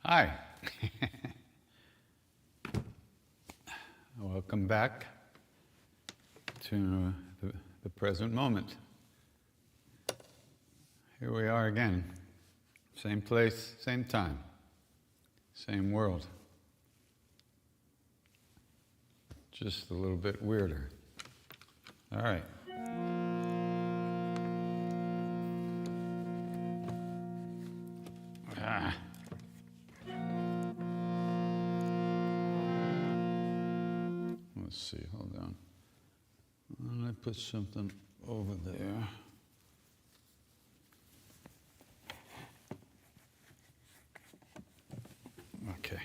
Hi. Welcome back to the present moment. Here we are again. Same place, same time, same world. Just a little bit weirder. All right. Let's see, hold on. Let me put something over there. Okay.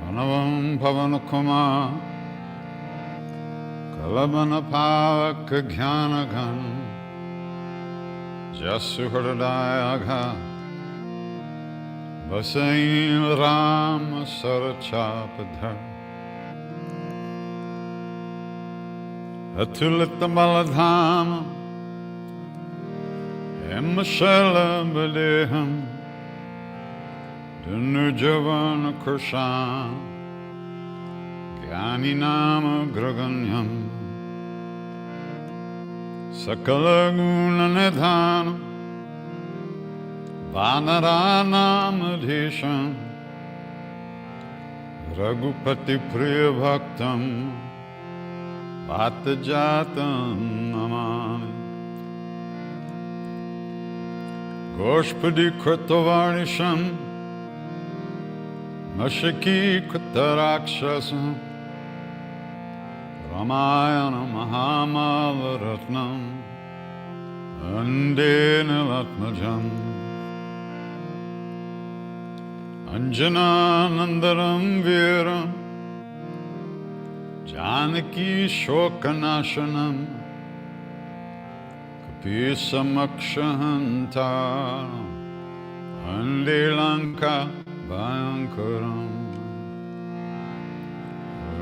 Panavam Pavanukuma Kalabana Pavaka Jnanagan Jasuhradayagha Vasain Rama Sarachapadhar Atulitamaladhama Emashala Badeham Nurjavana Krishna Gyani Nama Graganyam Sakala Guna Nidhanam Vanaranam Adhisham Raghupati Priya Bhaktam Bhattajatam Namami Goshpadi Kritavarnisham Mashaki Kutarakshasam Ramayana Mahamalaratnam Ande Nilatmajam Anjana Nandaram Viram Janaki Shokanashanam Kapisamakshahantaram Ande Lanka Bhayankaram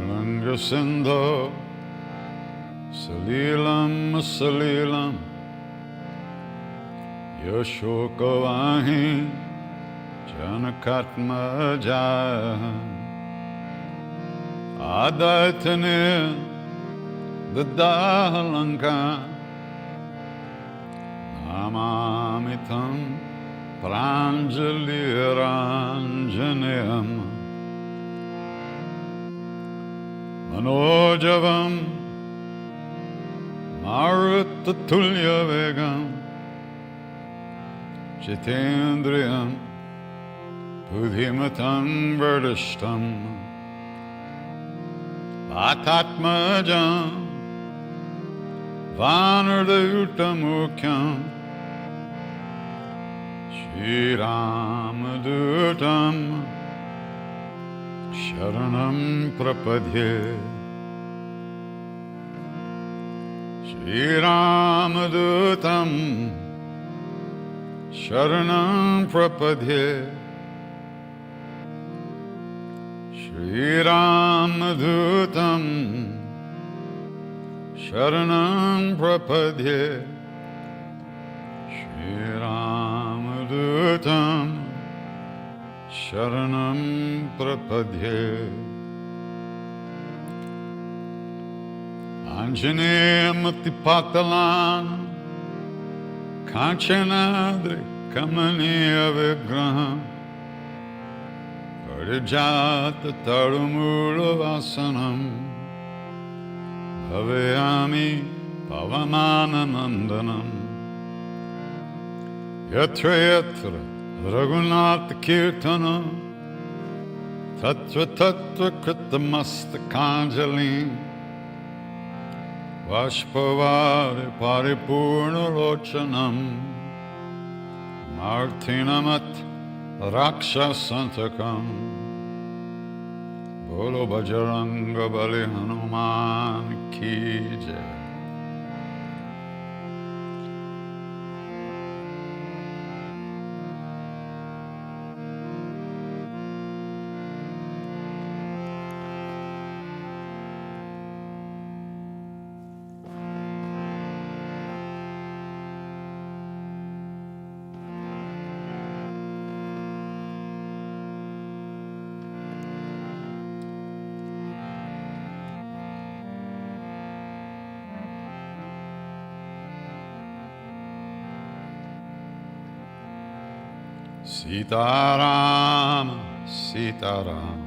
Langa Sindho Salilam Salilam Yashokavahi Janakatma Jaya Adaitane Dadahalanka Namamitam Pranjali Ranjanayam Manojavam Marutatulya Vegam Jitendriyam Budhimatam Verdishtam Bhatatmajam Vanardayutamukyam Shri Ramadutam Sharanam Prapadye Shri Ramadutam Sharanam Prapadye Shri Ramadutam Sharanam prapadye Shri Ramadutam Sharanam prapadye Anjaneyamutipatalan Kanchanadri Kamaniya Vigraham Parijata Tarumula Vasanam Bhavayami Pavamana Nandanam Yatra Yatra Raghunatha Kirtanam Tattva Tattva Kritamastakhanjalim Vashpavari Paripurna Lochanam Martinamat Rakshasantakam Bolo Bajranga Bali Hanuman Ki Jai. Sitaram, Sitaram,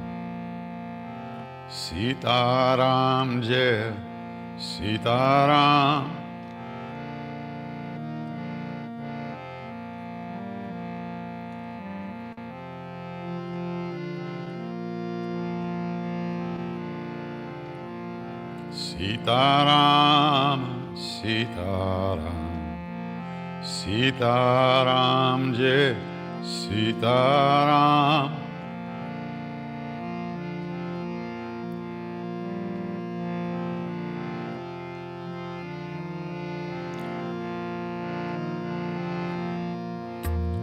Sitaram Jai, Sitaram. Sitaram, Sitaram, Sitaram Jai, Sitaram.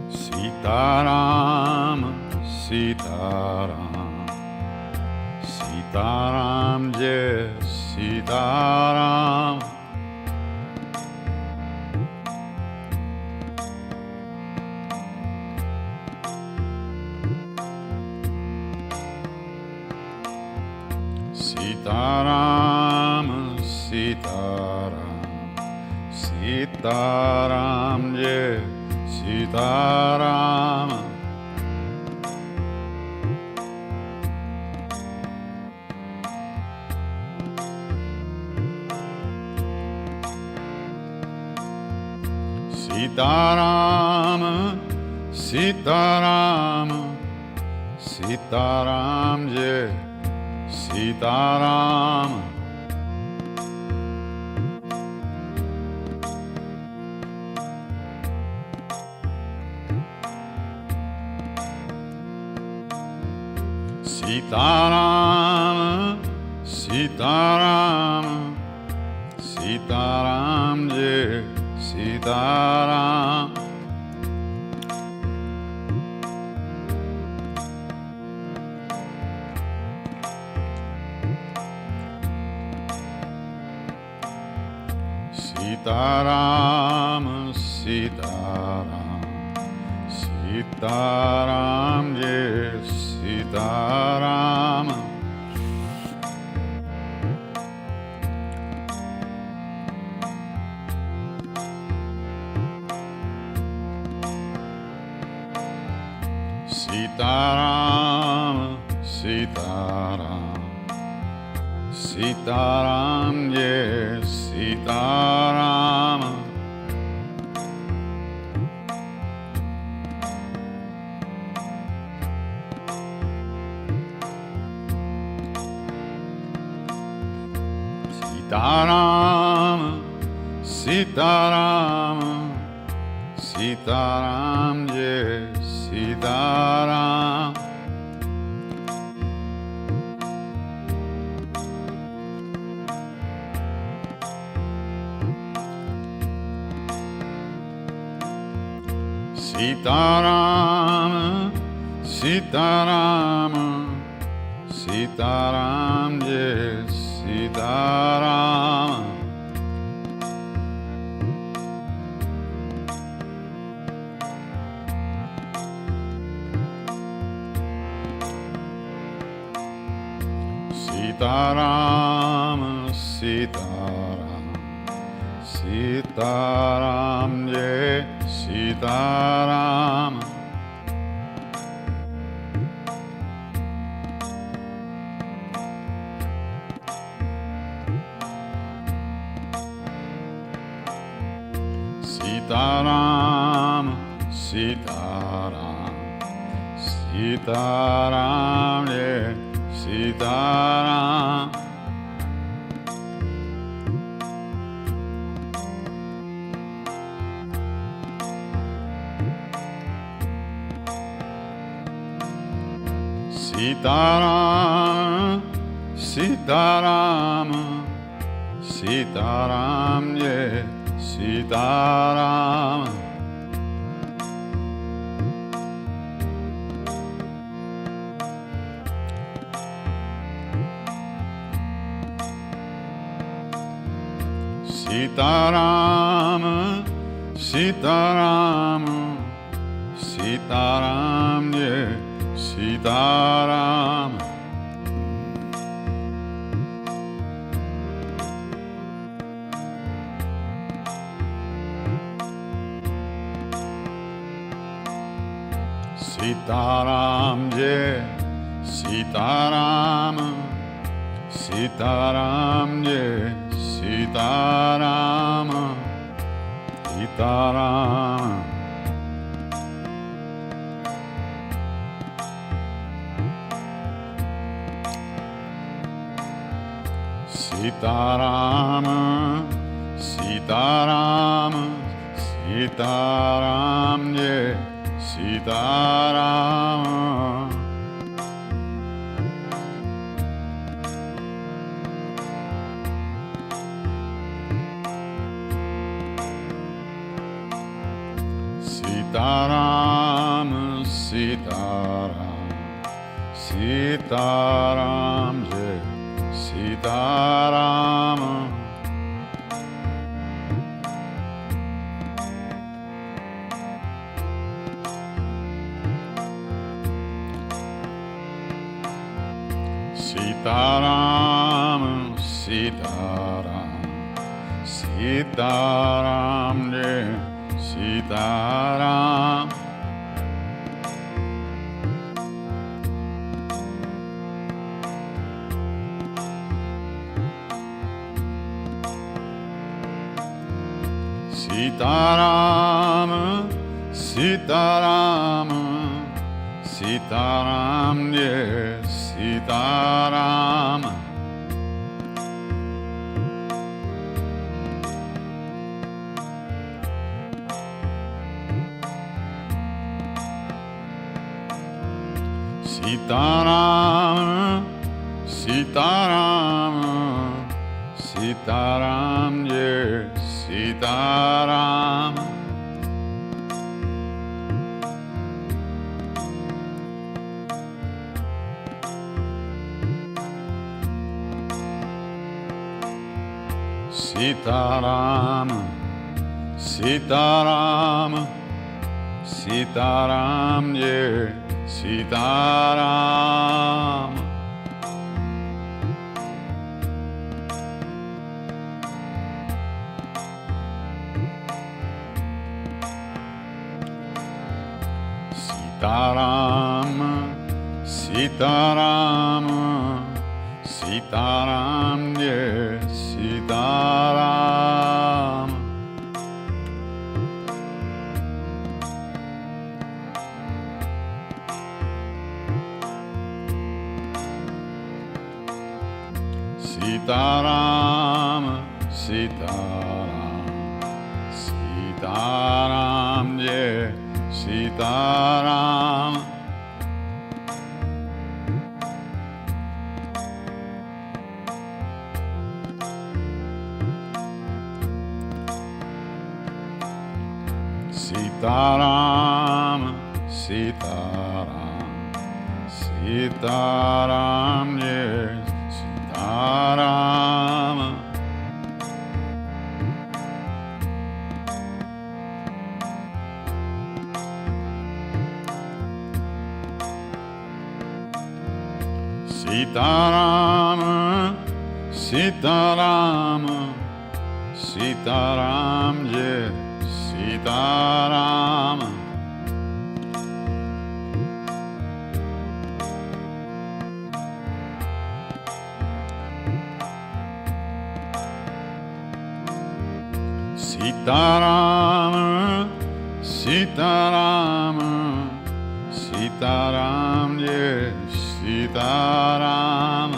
Sitaram, Sitaram, Sitaram Jai, Sitaram. Sitaram, Sitaram, Sitaram Jai, Sitaram. Sitaram, Sitaram, Sitaram Jai, Sitaram. Sitaram, Sitaram, Sitaram Jai, Sitaram. Sitaram, Sitaram, Sitaram Jai, Sitaram. Sitaram, Sitaram, Sitaram Jai, Sitaram. Sitaram, Sitaram, Sitaram Jai, Sitaram. Sitaram, Sitaram, Sitaram Jai, Sitaram. Sitaram, Sitaram, Sitaram, Jai Sitaram. Sitaram, Sitaram, Sitaram, Jai Sitaram. Sitaram, Sitaram, Sitaram, Jai Sitaram. Sitaram, Sitaram, Sitaram, Jai Sitaram. Sitaram, Jai Sitaram, Sitaram, Jai Sitaram, Sitaram. Sitaram, Sitaram, Sitaram, Jai Sitaram. Sitaram, Sitaram, Sitaram, Jai Sitaram. Sitaram, Sitaram, Sitaram, Jai Sitaram. Sitaram, Sitaram, Sitaram, Jai Sitaram. Sitaram, Sitaram, Sitaram, Jai Sitaram. Sitaram, Sitaram, Sitaram, Jai Sitaram. Sitaram, Sitaram, Sitaram, Jai Sitaram. Sitaram, Sitaram, Sitaram, Jai Sitaram. Sitaram, Sitaram, Sitaram, Jai Sitaram. Sitaram, Sitaram, Sitaram, Jai Sitaram. Sitaram, Sitaram, Sitaram, Jai Sitaram.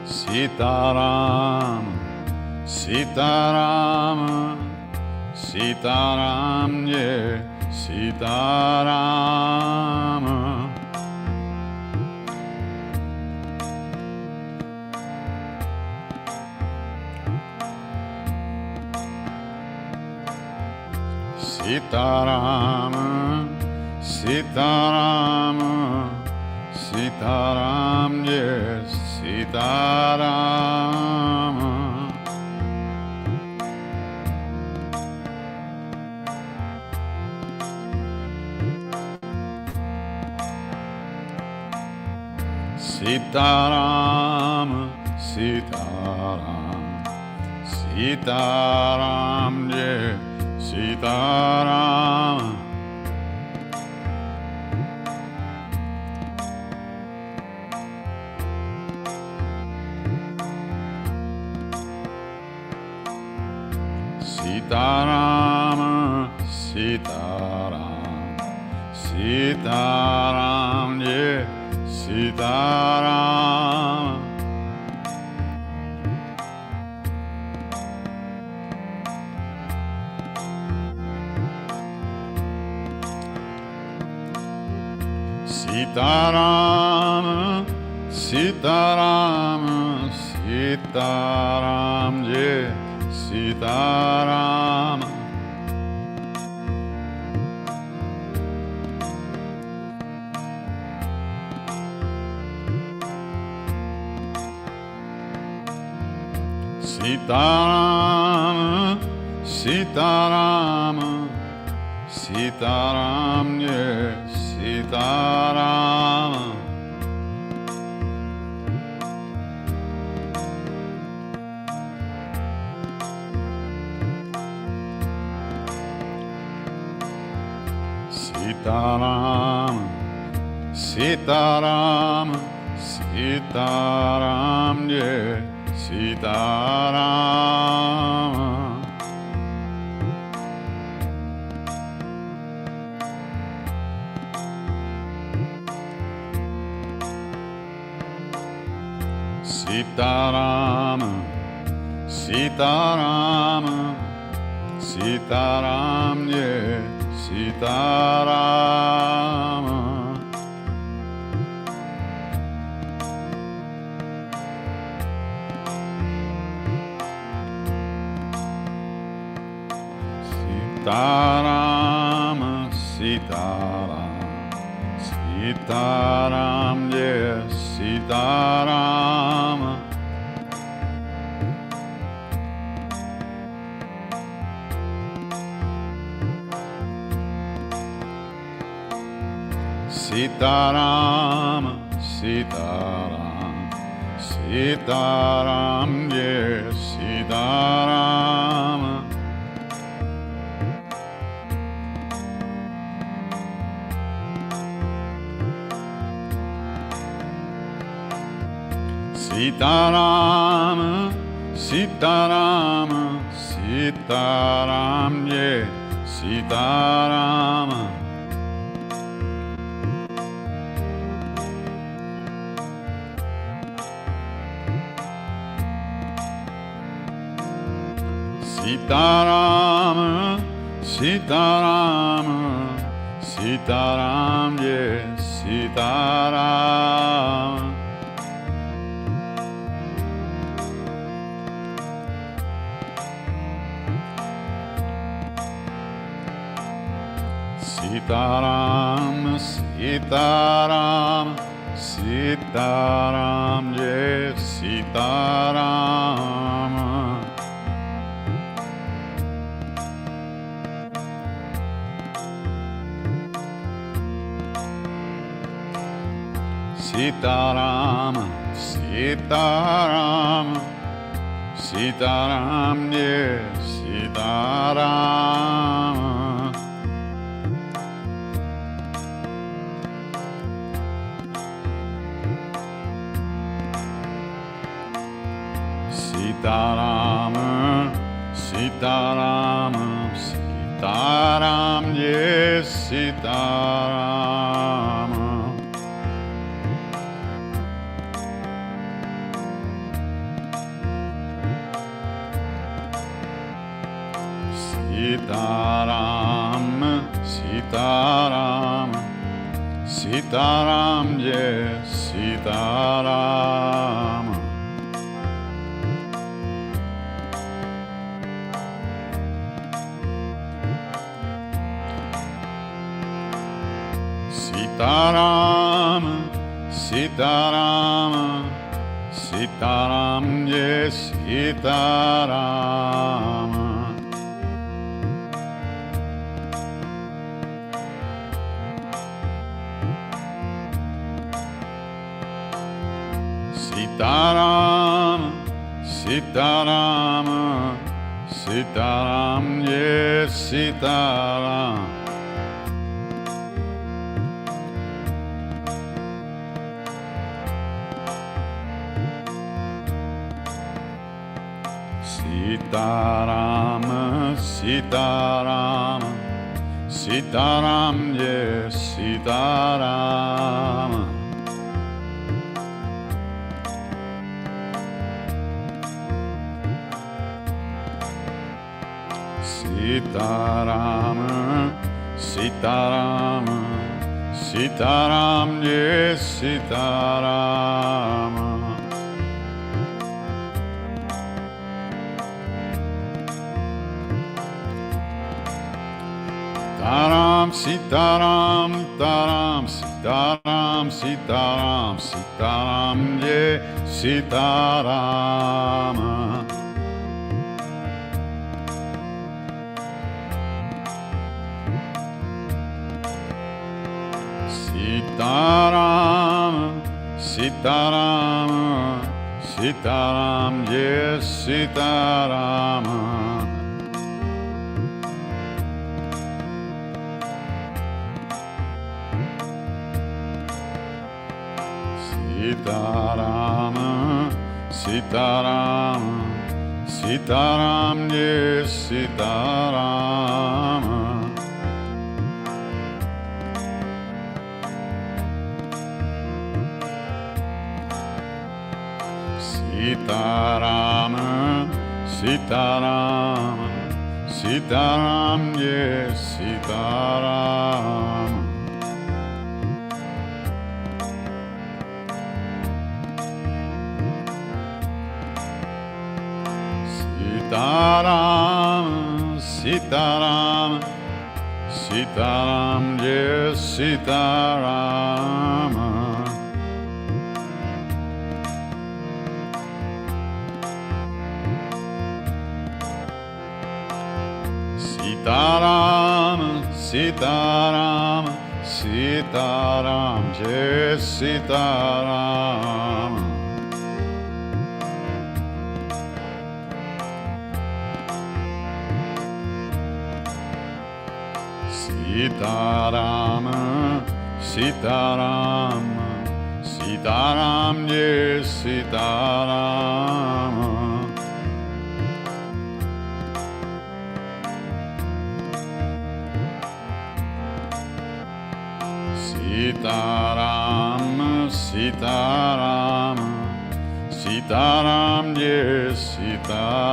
Sitaram, Sitaram, Sitaram, Jai Sitaram. Sitaram, Sitaram, Sitaram, Jai Sitaram. Sitaram, Sitaram, Sitaram, Jai Sitaram. Sitaram, Sitaram, Sitaram, Jai Sitaram. Sitaram, Sitaram, Sitaram, Jai Sitaram. Sitaram, Sitaram, Sitaram, Jai Sitaram. Sitaram, Sitaram, Sitaram, Jai Sitaram. Sitaram, Sitaram, Sitaram, Jai Sitaram. Sitaram, Sitaram, Sitaram, Jai Sitaram. Sitaram, Sitaram, Sitaram, Jai Sitaram. Sitaram, Sitaram, Sitaram, Jai Sitaram. Sitaram, Sitaram, Sitaram, Jai Sitaram. Sitaram, Sitaram, Sitaram, Jai Sitaram. Sitaram, Sitaram, Sitaram, yeah, Sitaram. Sitaram, Sitaram, Sitaram, yes, Sitaram. Sitaram, Sitaram, Sitaram, yes, Sitaram. Sitaram, Sitaram, Sitaram, yes, Sitaram. Sitaram, Sitaram, Sitaram, yes, Sitaram. Sitaram, Sitaram, Sitaram, yes, Sitaram. Sitaram, Sitaram, Sitaram, yes, Sitaram. Taram, Sitaram, Taram, Sitaram, Sitaram, Sitaram, yeah, Sitaram. Sitaram, Sitaram, Sitaram, yes, Sitaram. Sitaram, Sitaram, Sitaram, yes, Sitaram. Sitaram, Sitaram, Sitaram, yes, Sitaram. Sitaram, Sitaram, Sitaram, yes, Sitaram. Sitaram, Sitaram, Sitaram, yes, Sitaram. Sitaram, Sitaram, Sitaram, yes, Sitaram. Sitaram, Sitaram, Sitaram, yes, Sitaram.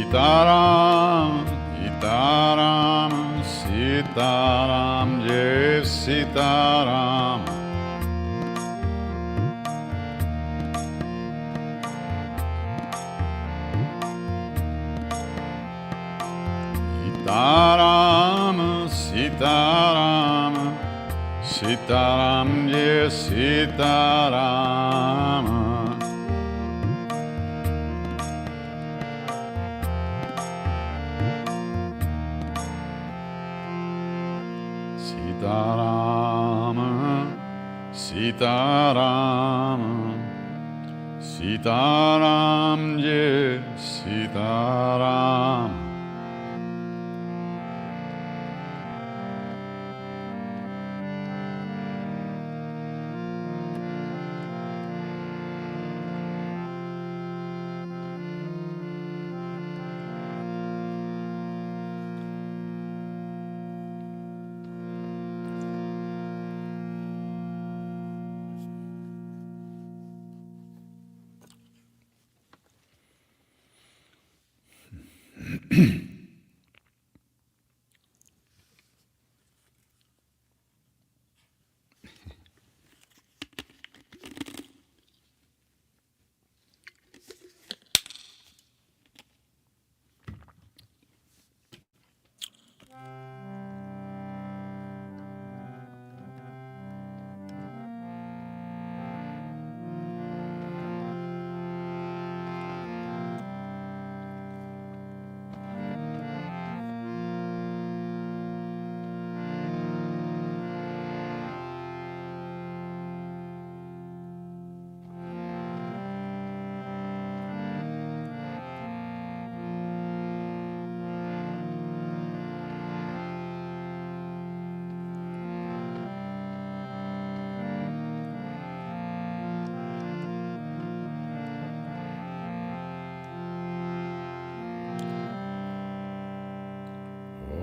Sitaram, Sitaram, Sitaram, yes, Sitaram. Sitaram, Sitaram, Sitaram, yes, Sitaram. Sitaram, Sitaram, Jai Sitaram.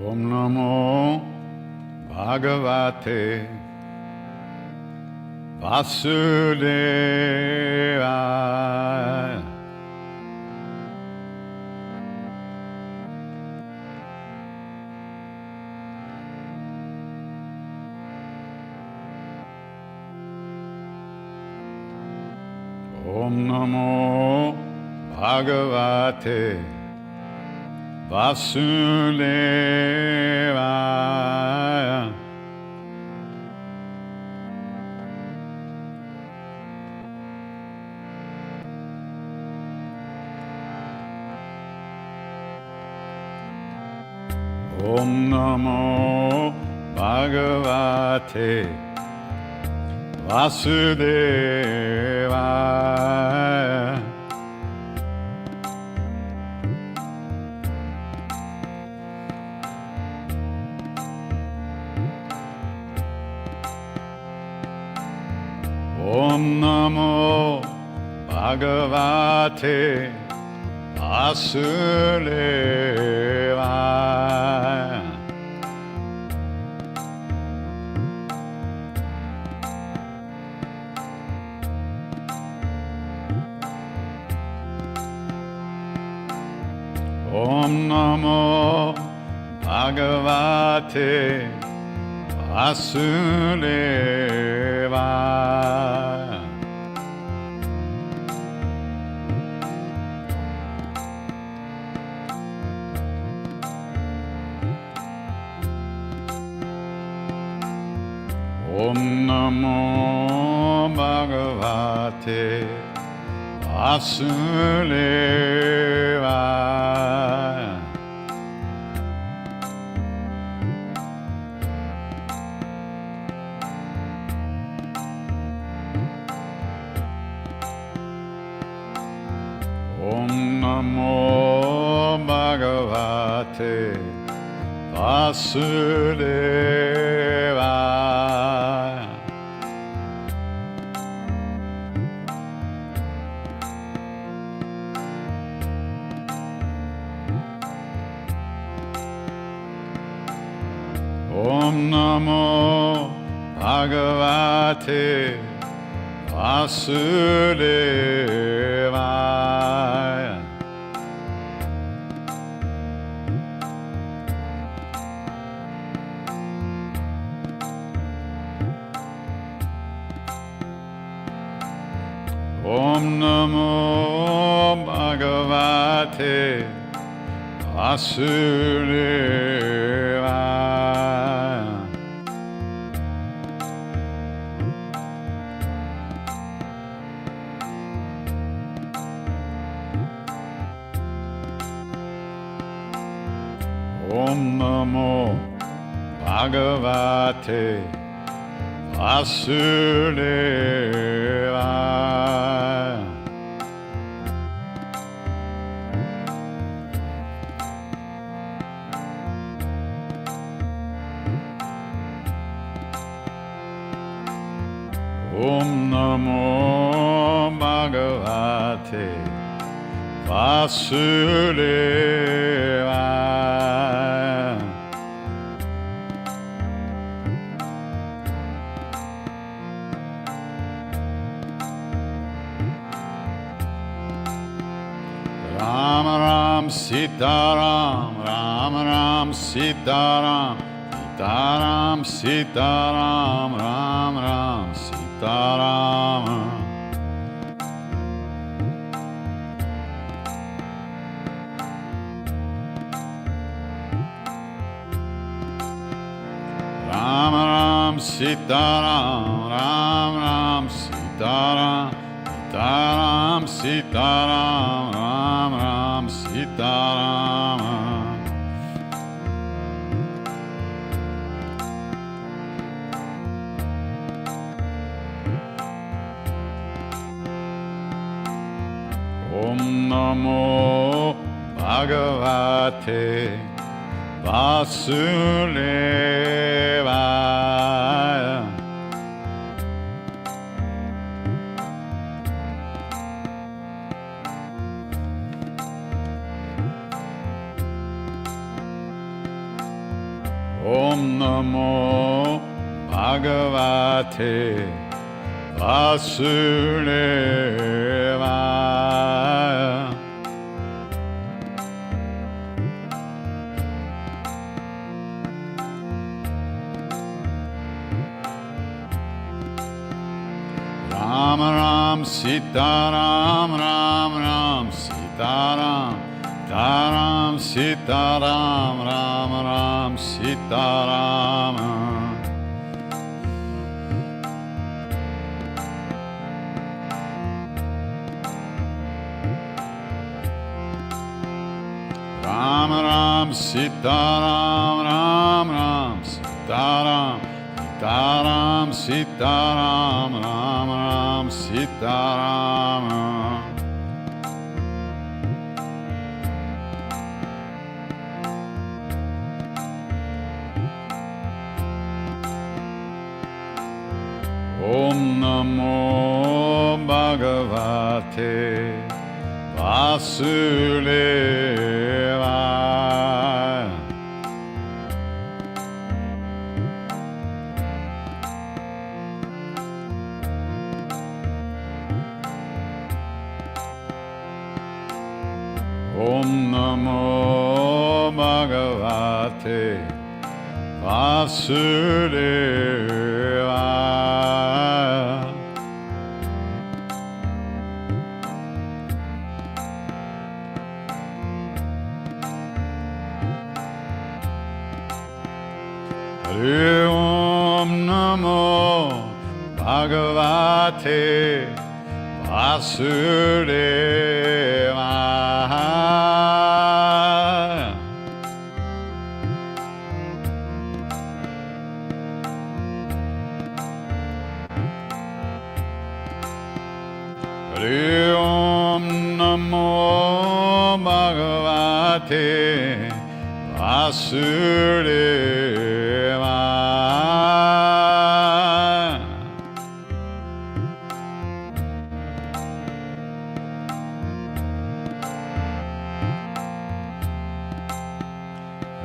Om Namo Bhagavate Vasudevaya. Om Namo Bhagavate Vasudevaya. Om Namo Bhagavate Vasudevaya. Om Namo Bhagavate Vasudevaya. Om Namo Bhagavate Vasudevaya. Om Namo Bhagavate Vasudevaya. Om Namo Bhagavate Vasudevaya. Om Namo Bhagavate Vasudevaya. Om Namo Bhagavate Vasudevaya. Om Namo Bhagavate Vasudevaya. Om Namo Bhagavate Vasudevaya. Ram Ram Sita Ram, Ram Ram Sita Ram, Sita Ram Sita Ram, Ram Ram Sita Ram. Ram Ram Sita Ram, Ram Ram Sita Ram, Sita Ram Sita Ram, Ram Ram Sita Ram. Om Namo Bhagavate Vasudevaya. Om Namo Bhagavate Vasudevaya. Ram Ram Sita Ram, Ram Ram Sita Ram, Sita Ram Sita Ram, Ram Ram Sita Ram. Ram Ram Sita Ram, Ram Ram Sita Ram, Sita Ram Sita Ram, Ram Ram Sita Ram. Om Namo Bhagavate Vasudevaya. Om Namo Bhagavate Vasudevaya. Hari Om Namo Bhagavate Vasudevaya. Hari Om Namo Bhagavate Vasudevaya.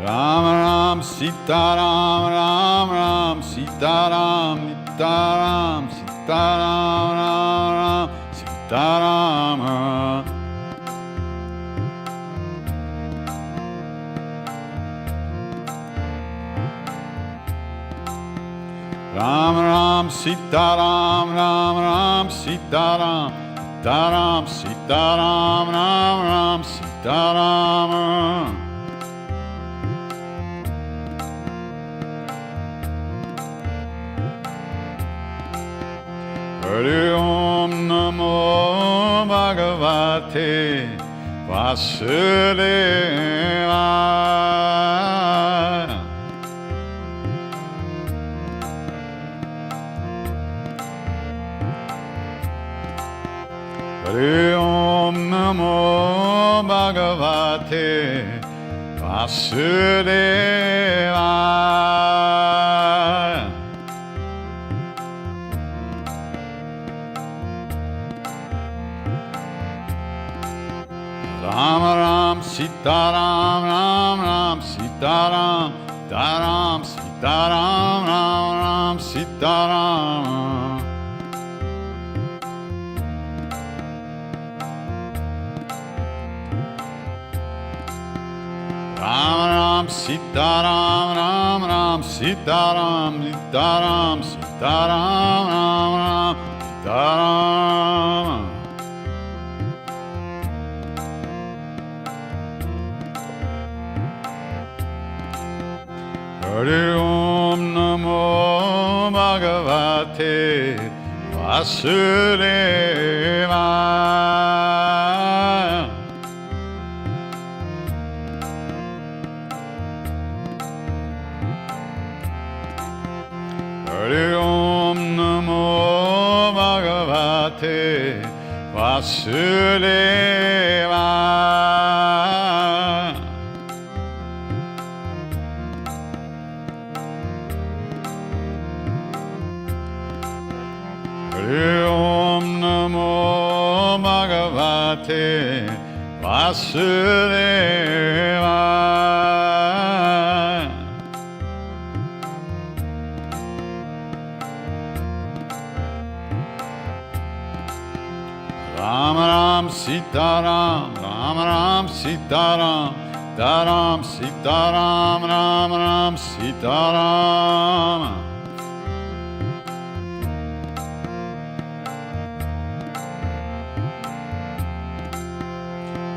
Ram Ram Sita Ram, Ram Ram Sita Ram, Sita Ram Sita Ram, Ram Ram Sita Ram. Ram Ram Sita Ram, Ram Ram Sita Ram, Sita Ram Sita Ram, Ram Ram Sita Ram. Hari Om Namo Bhagavate Vasudevaya. Hari Om Namo Bhagavate Vasudevaya. Ram Ram Sitaram Ram Ram Sitaram Taram Sitaram Ram Ram Sitaram. Ram Ram Sitaram Ram Ram Sitaram Sitaram Sitaram Ram Ram Sitaram. Hari Om Namo Bhagavate Vasudevaya. Hari Om Namo Bhagavate Vasudevaya. Hari Om Namo Bhagavate Vasudevaya. Ram Ram Sitaram Ram Ram Sitaram Taram Sitaram Ram Ram Sitaram.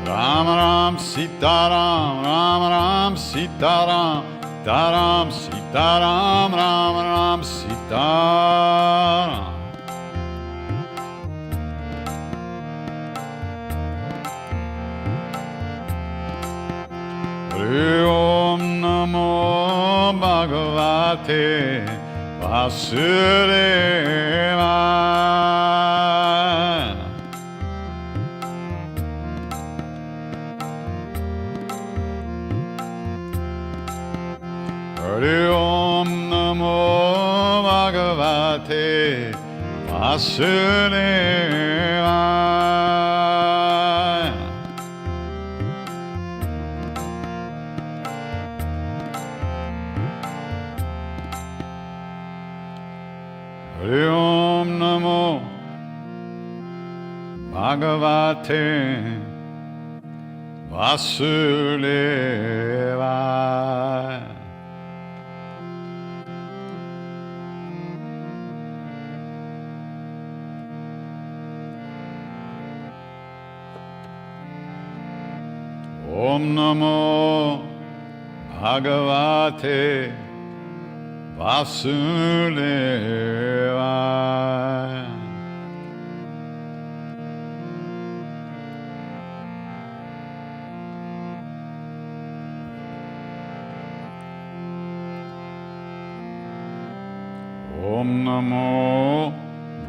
Ram Ram Sitaram Ram Ram Sitaram Taram Sitaram Ram Ram Sitaram. Hari Om Namo Bhagavate Vasudevaya. Hari Om Namo Bhagavate Vasudevaya. Hari Om Namo Bhagavate Vasudevaya. Om Namo Bhagavate Vasudevaya. Om Namo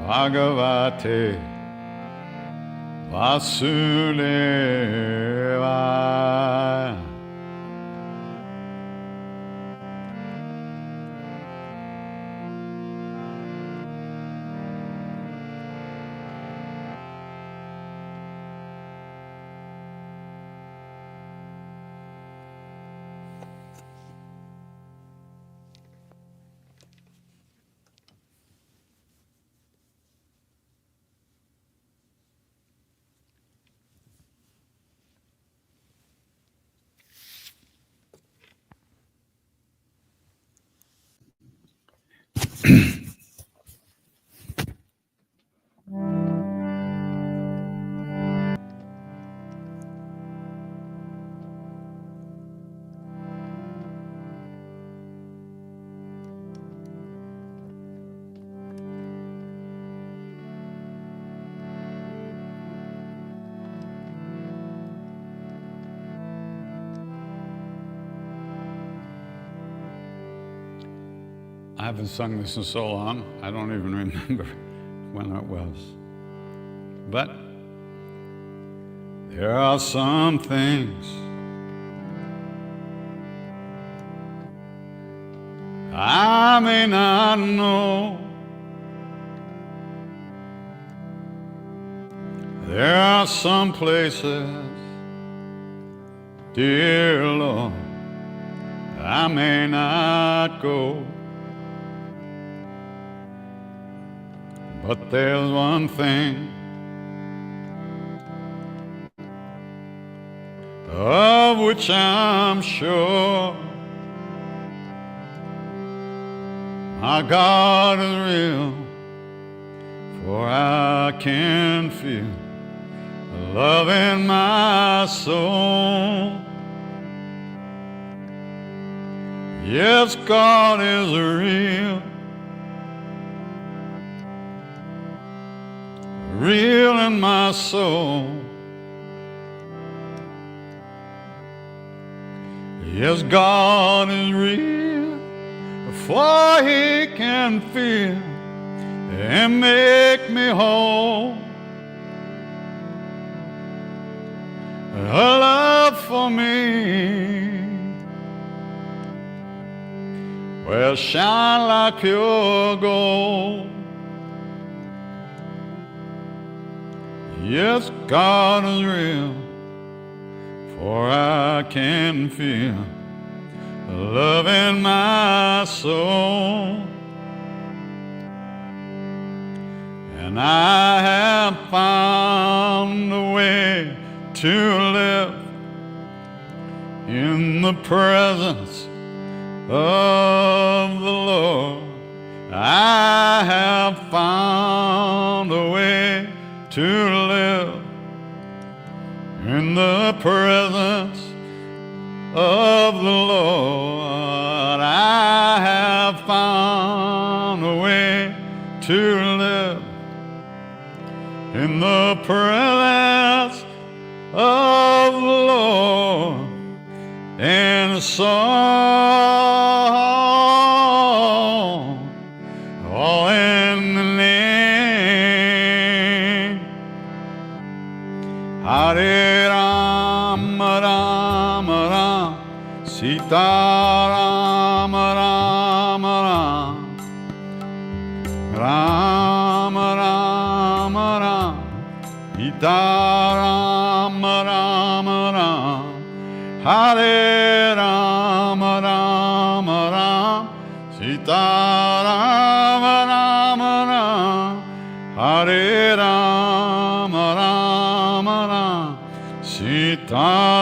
Bhagavate Vasudevaya. I haven't sung this in so long, I don't even remember when it was. But There are some things I may not know. There are some places, dear Lord, I may not go. But there's one thing of which I'm sure. My God is real, for I can feel the love in my soul. Yes, God is real, real in my soul. Yes, God is real, for He can feel and make me whole. A love for me will shine like pure gold. Yes, God is real, for I can feel the love in my soul. And I have found a way to live in the presence of the Lord. I have found a way to live in the presence of the Lord. I have found a way to live in the presence of the Lord. And a song all in the name. Hare Rama Rama Rama Sita Rama Rama Rama Rama Rama Rama Sita Rama Rama Rama Hare Rama Rama Rama Sita Rama Rama Rama Hare Rama Rama Rama Sita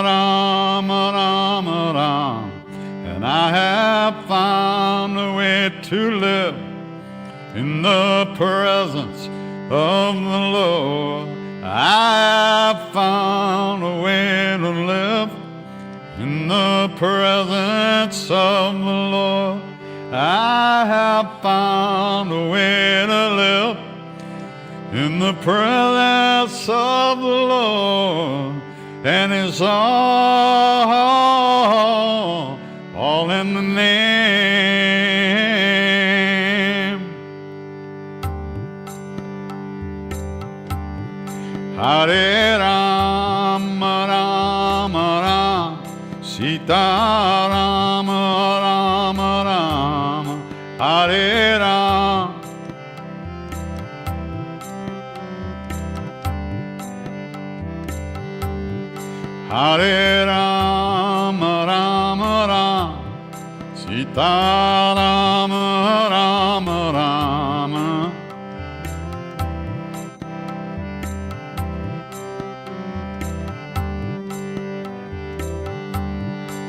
Rama Rama Rama. And I have found a way to live in the presence of the Lord. I have found a way to live in the presence of the Lord. I have found a way to live in the presence of the Lord. And it's all in the name. Hare Rama Rama Rama Sita Rama Rama Rama Hare Rama. Hare Rama Rama Rama Sita Rama Rama Rama.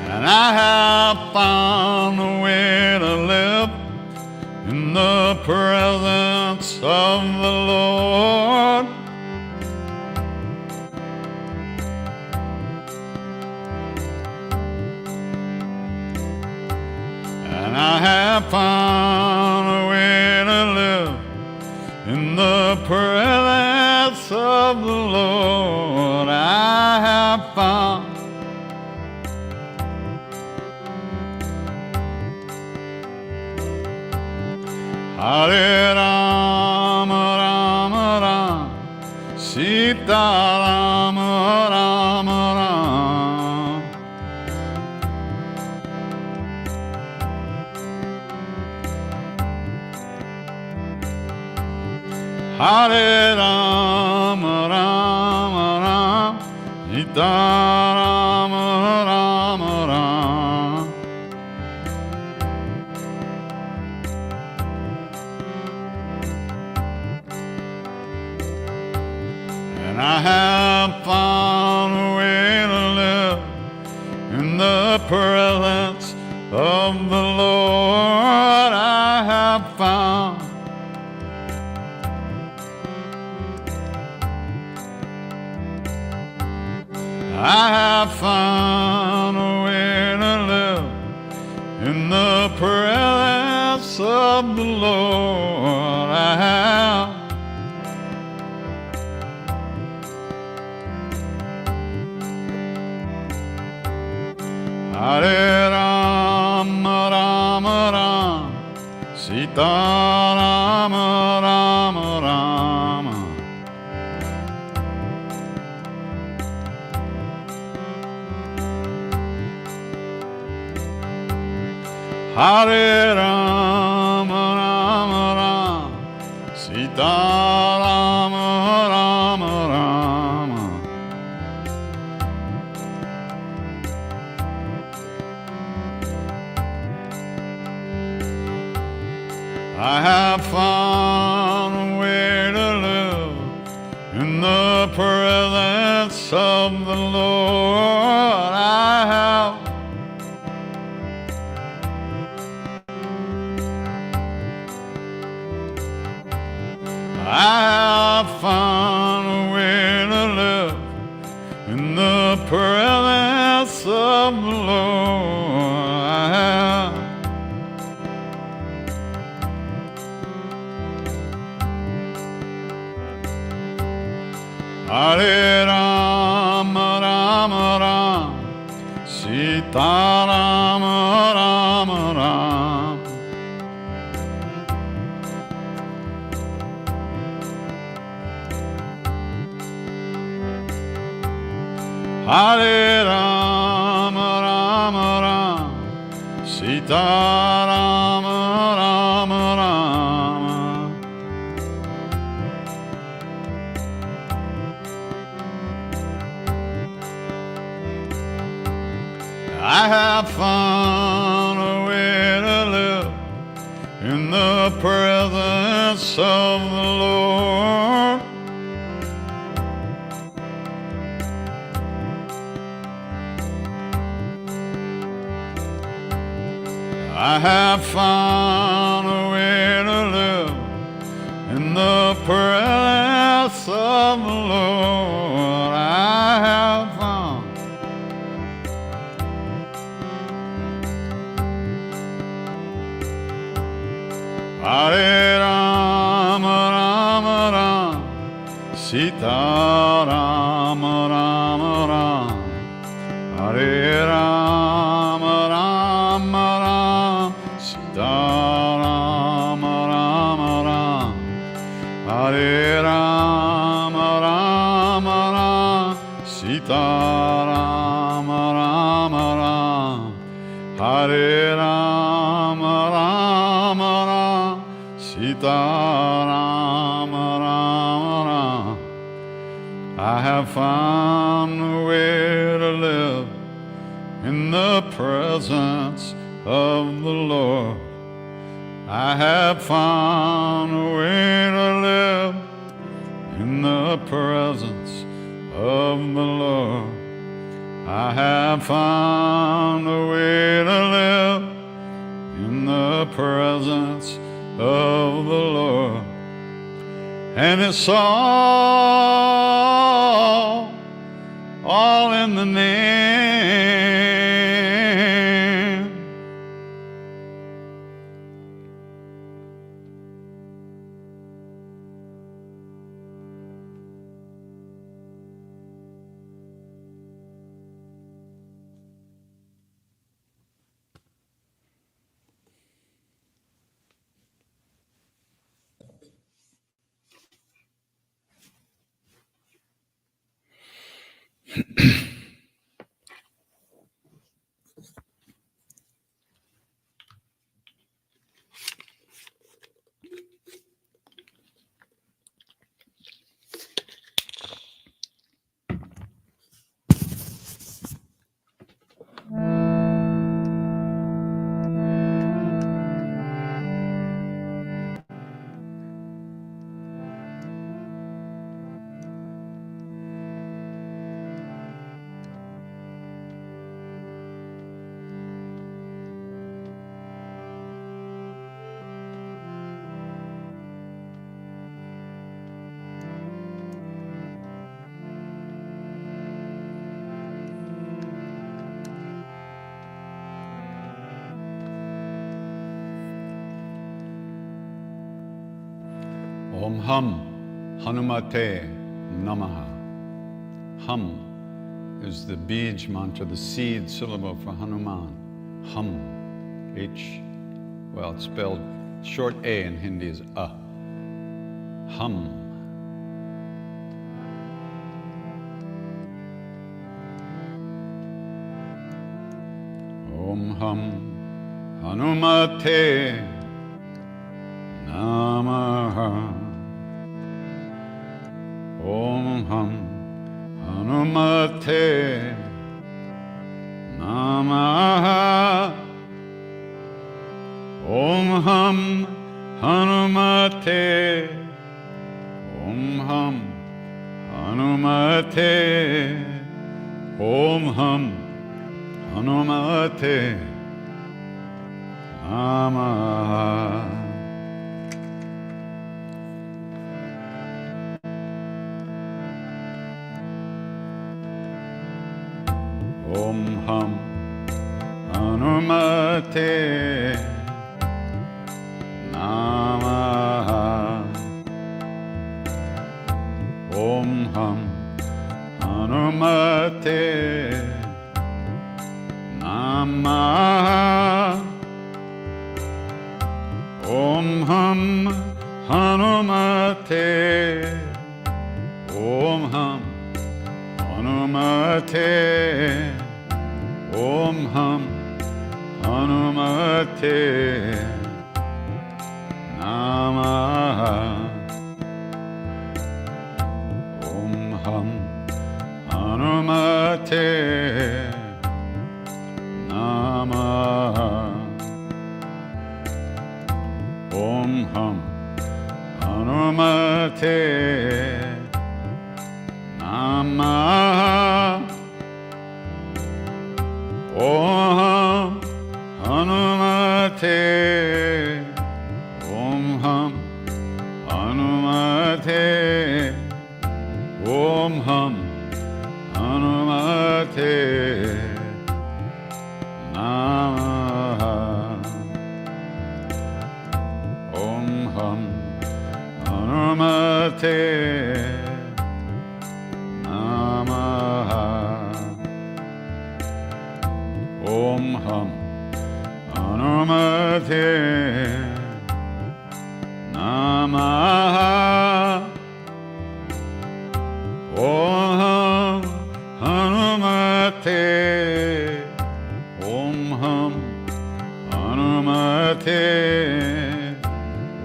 And I have found a way to live in the presence of the Lord. And I have found a way to live in the presence of the Lord. I have found Hare Rama Rama Rama Sita Rama Rama Hare Rama, Rama Rama, Sita Rama, Rama Rama. And I have found a way to live in the presence of the Lord. I have found a way to live in the presence of the Lord. I have Hare Rama, Rama Rama, Sita Rama, Rama Rama. Hare Rama, Rama Rama, Sita Rama, Rama Rama. I have found a way to live in the presence of the Lord. I have found a way to live in the presence of the Lord. I have Hare Rama, Rama Rama, Sita Rama, Rama Rama. Hare Rama, Rama Rama, Sita Rama, Rama Rama. I have found a way to live in the presence of the Lord. I have found a way to live in the presence of the Lord. I have found Hare Rama, Rama Rama, Sita Rama, Rama Rama. Hare Rama, Rama Rama, Sita Rama, Rama Rama. Hare Rama, Rama Rama, Sita Rama, Rama Rama. Hare Rama, Rama Rama, Sita Rama, Rama Rama. I have found a way to live in the presence of the Lord. I have found a way to live in the presence of the Lord. I have found a way to live in the presence of the Lord. And it's all in the name Om Hum Hanumate Namaha. Hum is the bij mantra, the seed syllable for Hanuman. Hum. H, well, it's spelled short A in Hindi is A. Hum. Om Hum Hanumate Namaha. Om Hum Hanumate Namaha. Om Hum Hanumate. Om Hum Hanumate. Om Hum Hanumate Namaha. Om Hum Hanumate Namaha. Om Hum Hanumate Namaha. Om Hum Hanumate. Om Hum Hanumate. Om Hum Hanumate Namaha. Om Hum Hanumate Namaha. Om Hum Hanumate Namaha. Om Hanumate. Om Hum Hanumate. Om Hum Hanumate Namaha. Om Hum Hanumate Namaha. Om Hum Hanumate Namaha. Om Hum Hanumate. Om Hum Hanumate.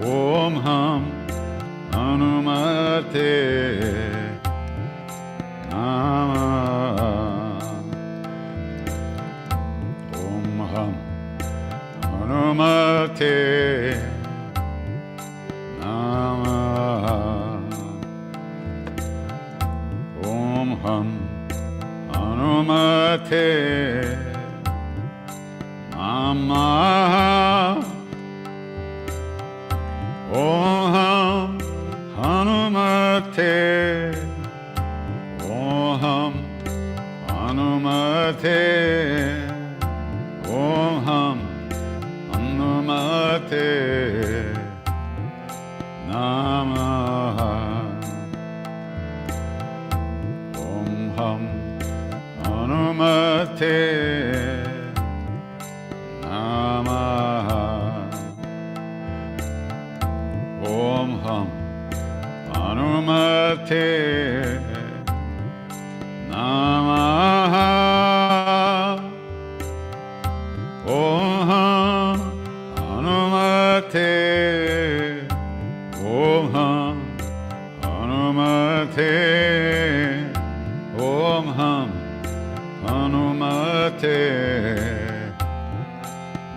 Om Hum Hanumate Namaha. Om Hum Hanumate Namaha. Om Hum Hanumate Namaha. Om Hum Hanumate. Om Hum Hanumate. Om Hum Hanumate Namaha. Om Hum Hanumate Namaha. Om Hum Hanumate Namaha. Om Hum Hanumate. Om Hum Hanumate. Om Hum Hanumate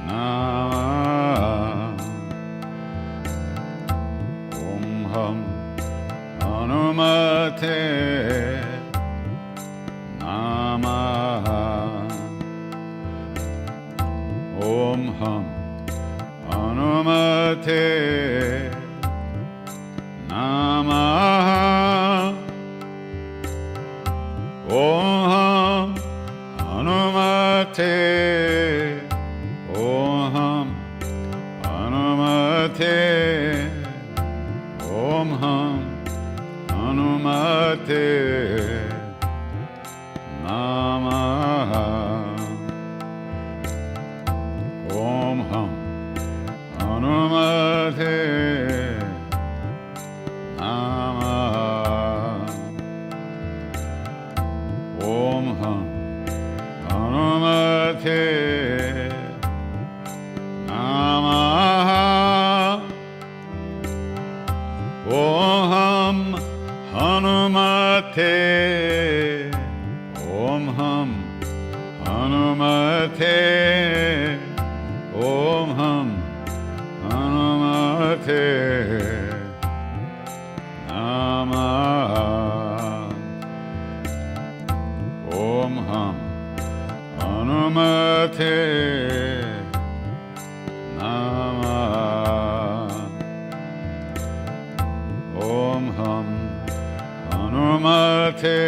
Namaha. Om Hum Hanumate Namaha. Om Hum Hanumate Namaha. Om Hum Hanumate. Om Hum Hanumate. Om Hanumate, Om Hum Hanumate, Om Hum Hanumate Namah. Om Hum Hanumate Namah. Om Hum Hanumate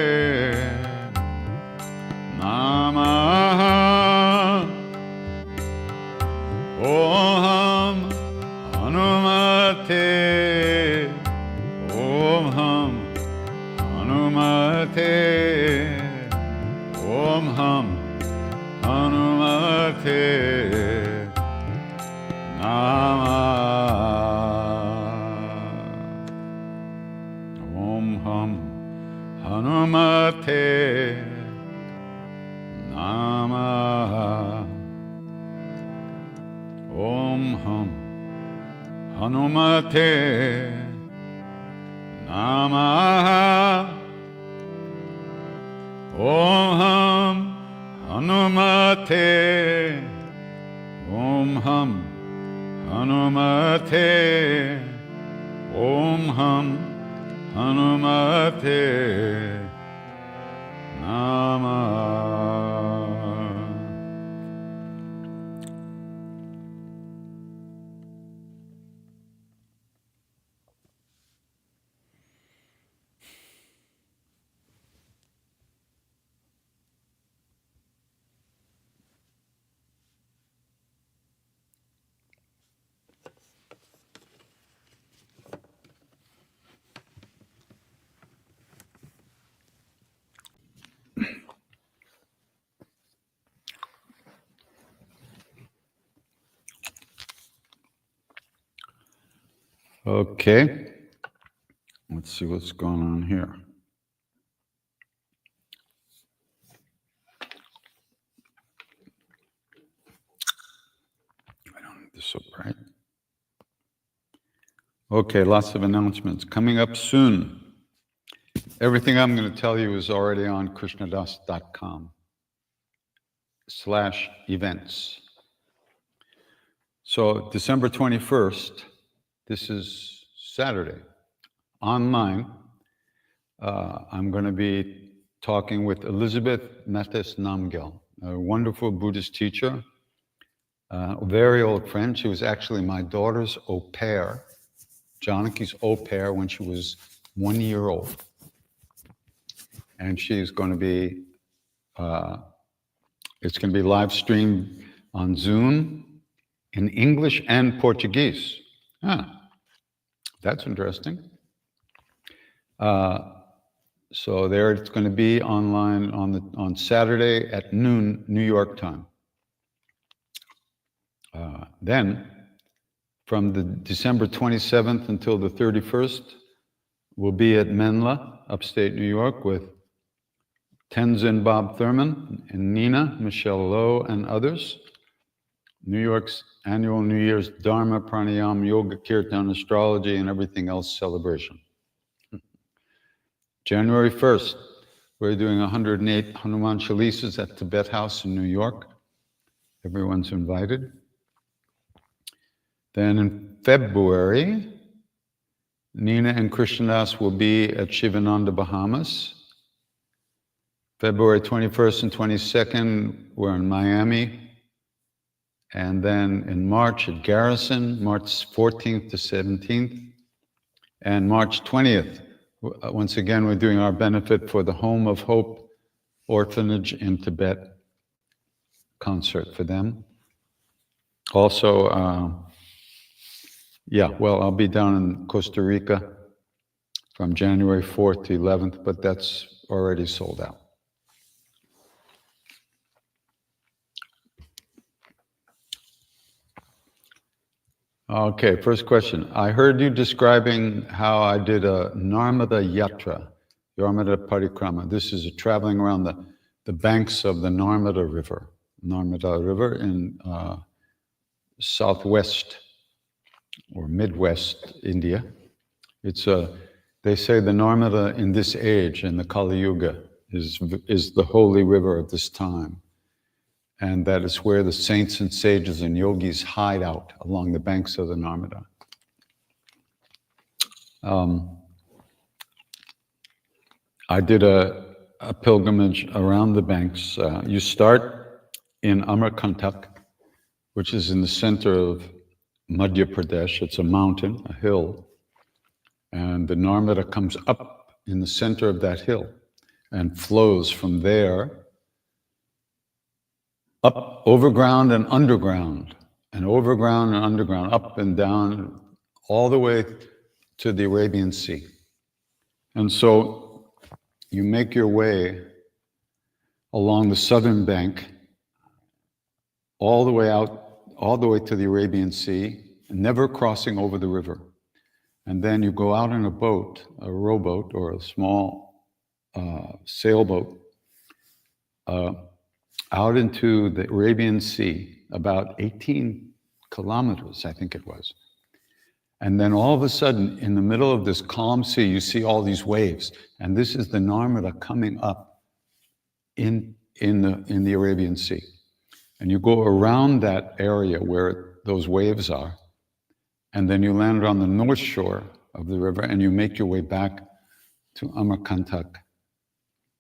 Namah. Om Hum Hanumate. Om Hum Hanumate. Om Hum Hanumate Namah. Om Hum Hanumate Namah. Om Hum Hanumate Namah. Om Hum Hanumate. Om Hum Hanumate. Om Hum Hanumate Namah. Okay, let's see what's going on here. I don't need this so bright. Okay, lots of announcements coming up soon. Everything I'm going to tell you is already on krishnadas.com/events. So December 21st, this is Saturday, online, I'm going to be talking with Elizabeth Metis Namgyal, a wonderful Buddhist teacher, a very old friend. She was actually my daughter's au pair, Janaki's au pair, when she was 1 year old. And she's going to be, it's going to be live streamed on Zoom in English and Portuguese. That's interesting. So there it's going to be online on Saturday at noon, New York time. Then, from the December 27th until the 31st, we'll be at Menla, upstate New York, with Tenzin Bob Thurman and Nina, Michelle Lowe, and others. New York's annual New Year's Dharma, Pranayama, Yoga, Kirtan, Astrology, and everything else celebration. January 1st, we're doing 108 Hanuman Chalisas at Tibet House in New York. Everyone's invited. Then in February, Nina and Krishnadas will be at Shivananda, Bahamas. February 21st and 22nd, we're in Miami. And then in March at Garrison, March 14th to 17th. And March 20th, once again, we're doing our benefit for the Home of Hope Orphanage in Tibet concert for them. Also, I'll be down in Costa Rica from January 4th to 11th, but that's already sold out. Okay, first question. I heard you describing how I did a Narada Yatra, Narada Parikrama. This is traveling around the banks of the Narada River in southwest or Midwest India. It's the They say the Narmada in this age, in the Kali Yuga, is the holy river of this time. And that is where the saints and sages and yogis hide out along the banks of the Narmada. I did a pilgrimage around the banks. You start in Amarkantak, which is in the center of Madhya Pradesh. It's a mountain, a hill. And the Narmada comes up in the center of that hill and flows from there up overground and underground, up and down, all the way to the Arabian Sea. And so you make your way along the southern bank, all the way out, all the way to the Arabian Sea, never crossing over the river. And then you go out in a boat, a rowboat or a small sailboat, out into the Arabian Sea, about 18 kilometers, I think it was. And then all of a sudden, in the middle of this calm sea, you see all these waves. And this is the Narmada coming up in the Arabian Sea. And you go around that area where those waves are, and then you land on the north shore of the river, and you make your way back to Amarkantak,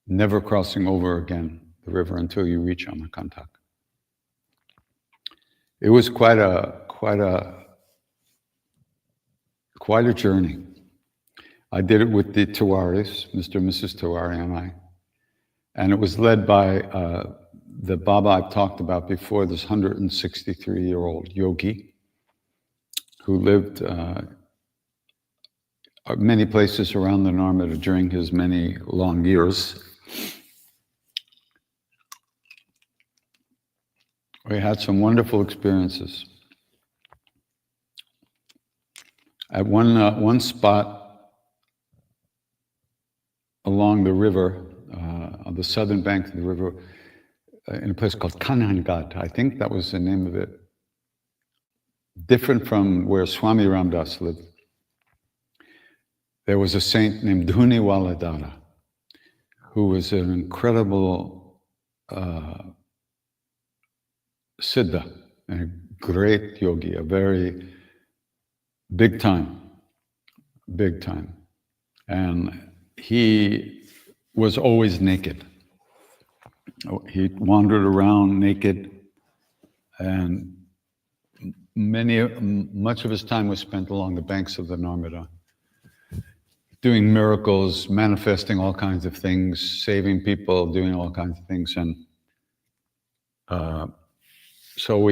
never crossing over again the river until you reach Amarkantak. It was quite a journey. I did it with the Tiwaris, Mr. and Mrs. Tiwari and I. And it was led by the Baba I've talked about before, this 163-year-old yogi who lived many places around the Narmada during his many long years. We had some wonderful experiences. At one spot along the river, on the southern bank of the river, in a place called Kanhangat, I think that was the name of it, different from where Swami Ramdas lived. There was a saint named Dhuniwala Dada, who was an incredible siddha, a great yogi, a very big time. And he was always naked. He wandered around naked, and much of his time was spent along the banks of the Narmada, doing miracles, manifesting all kinds of things, saving people, doing all kinds of things. And so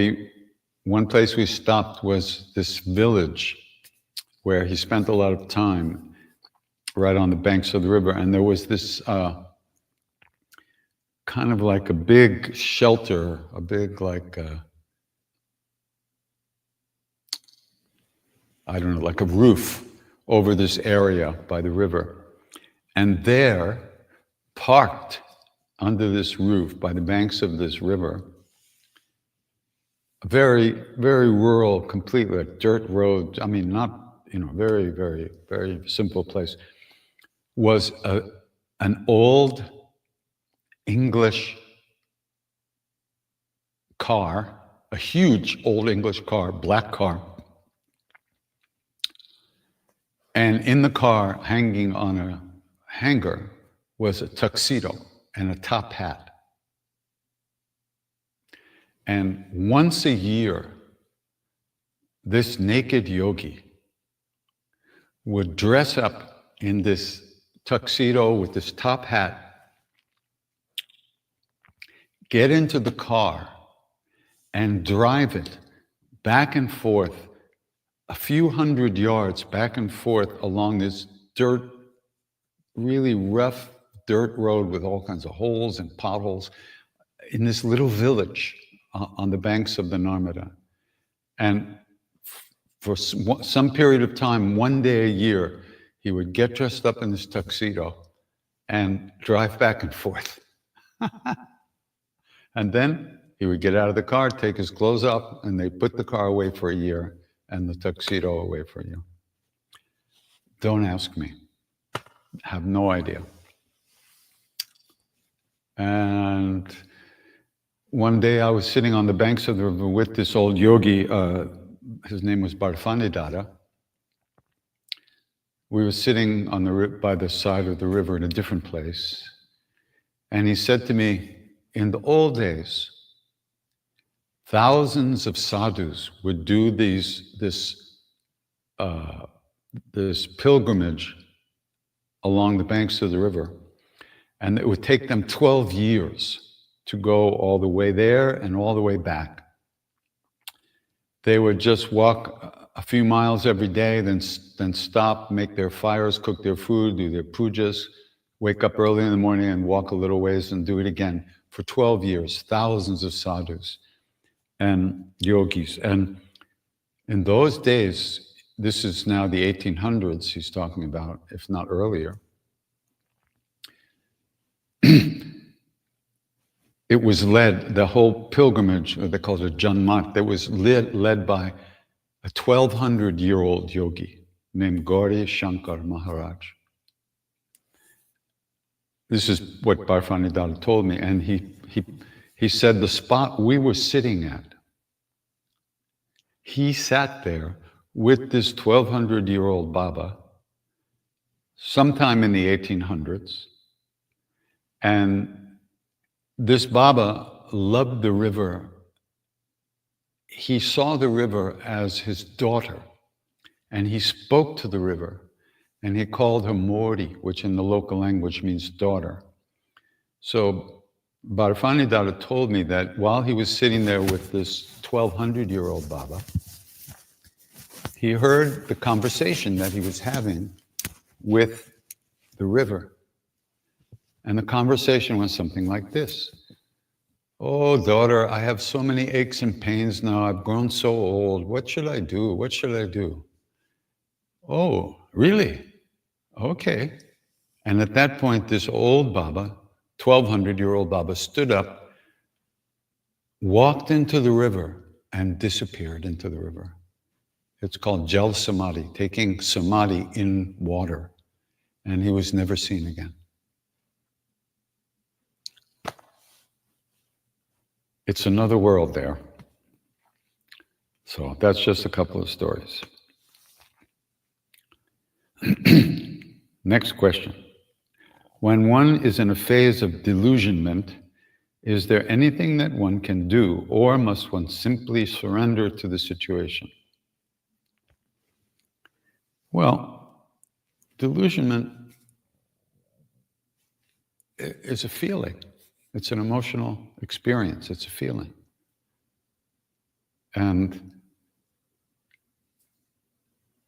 one place we stopped was this village where he spent a lot of time right on the banks of the river. And there was this kind of like a big shelter, a big like, I don't know, like a roof over this area by the river. And there, parked under this roof by the banks of this river, a very, very rural, completely like dirt road, I mean, not, very, very, very simple place, was an old English car, a huge old English car, black car. And in the car, hanging on a hanger, was a tuxedo and a top hat. And once a year, this naked yogi would dress up in this tuxedo with this top hat, get into the car, and drive it back and forth, a few hundred yards back and forth along this really rough dirt road with all kinds of holes and potholes in this little village on the banks of the Narmada. And for some period of time, one day a year, he would get dressed up in this tuxedo and drive back and forth. And then he would get out of the car, take his clothes off, and they put the car away for a year and the tuxedo away for a year. Don't ask me. Have no idea. And one day I was sitting on the banks of the river with this old yogi. His name was Barfanidada. We were sitting on by the side of the river in a different place. And he said to me, in the old days, thousands of sadhus would do this pilgrimage along the banks of the river. And it would take them 12 years to go all the way there and all the way back. They would just walk a few miles every day, then stop, make their fires, cook their food, do their pujas, wake up early in the morning and walk a little ways and do it again for 12 years, thousands of sadhus and yogis. And in those days, this is now the 1800s he's talking about, if not earlier, it was led, the whole pilgrimage, they called it Janmat, that was led by a 1,200-year-old yogi named Gauri Shankar Maharaj. This is what Barfanidada told me, and he said the spot we were sitting at, he sat there with this 1,200-year-old Baba sometime in the 1800s, and this Baba loved the river. He saw the river as his daughter, and he spoke to the river, and he called her Mori, which in the local language means daughter. So Barfanidada told me that while he was sitting there with this 1,200-year-old Baba, he heard the conversation that he was having with the river. And the conversation was something like this. Oh, daughter, I have so many aches and pains now. I've grown so old. What should I do? What should I do? Oh, really? Okay. And at that point, this old Baba, 1,200-year-old Baba, stood up, walked into the river, and disappeared into the river. It's called Jal Samadhi, taking Samadhi in water. And he was never seen again. It's another world there. So that's just a couple of stories. Next question. When one is in a phase of delusionment, is there anything that one can do, or must one simply surrender to the situation? Well, delusionment is a feeling. It's an emotional experience. It's a feeling. And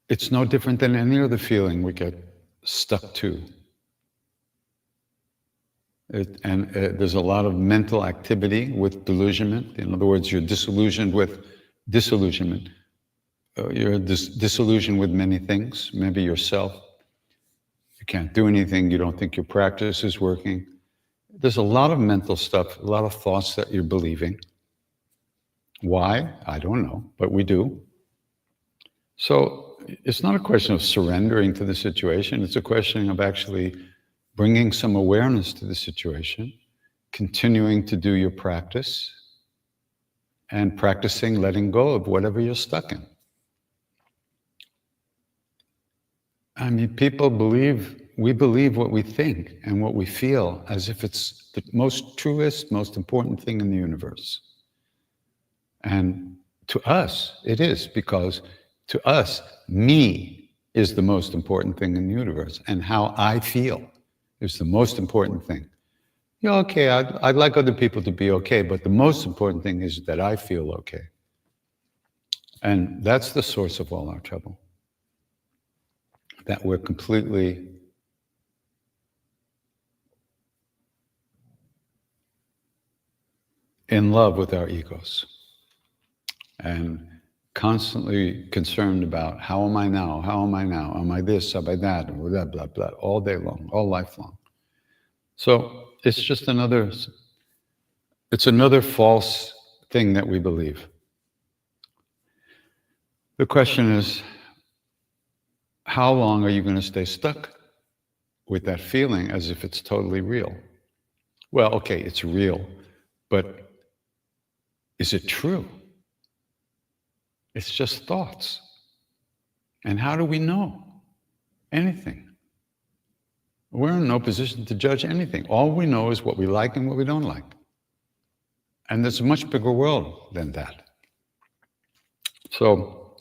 it's no different than any other feeling we get stuck to. There's a lot of mental activity with delusionment. In other words, you're disillusioned with disillusionment. You're disillusioned with many things, maybe yourself. You can't do anything. You don't think your practice is working. There's a lot of mental stuff, a lot of thoughts that you're believing. Why? I don't know, but we do. So it's not a question of surrendering to the situation. It's a question of actually bringing some awareness to the situation, continuing to do your practice, and practicing letting go of whatever you're stuck in. I mean, we believe what we think and what we feel as if it's the most truest, most important thing in the universe. And to us, it is, because to us, me is the most important thing in the universe, and how I feel is the most important thing. Yeah, okay, I'd like other people to be okay, but the most important thing is that I feel okay. And that's the source of all our trouble. That we're completely in love with our egos and constantly concerned about how am I now? How am I now? Am I this? Am I that? Or blah, blah, blah, all day long, all life long. So it's just another false thing that we believe. The question is, how long are you going to stay stuck with that feeling as if it's totally real. Well, okay, it's real, but is it true? It's just thoughts. And how do we know anything? We're in no position to judge anything. All we know is what we like and what we don't like. And there's a much bigger world than that. So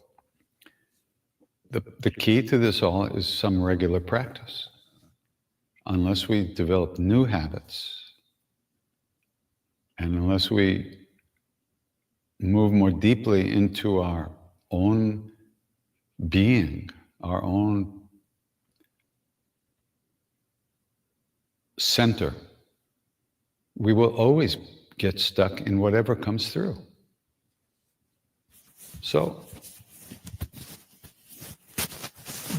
the key to this all is some regular practice. Unless we develop new habits, and unless we move more deeply into our own being, our own center, we will always get stuck in whatever comes through. So,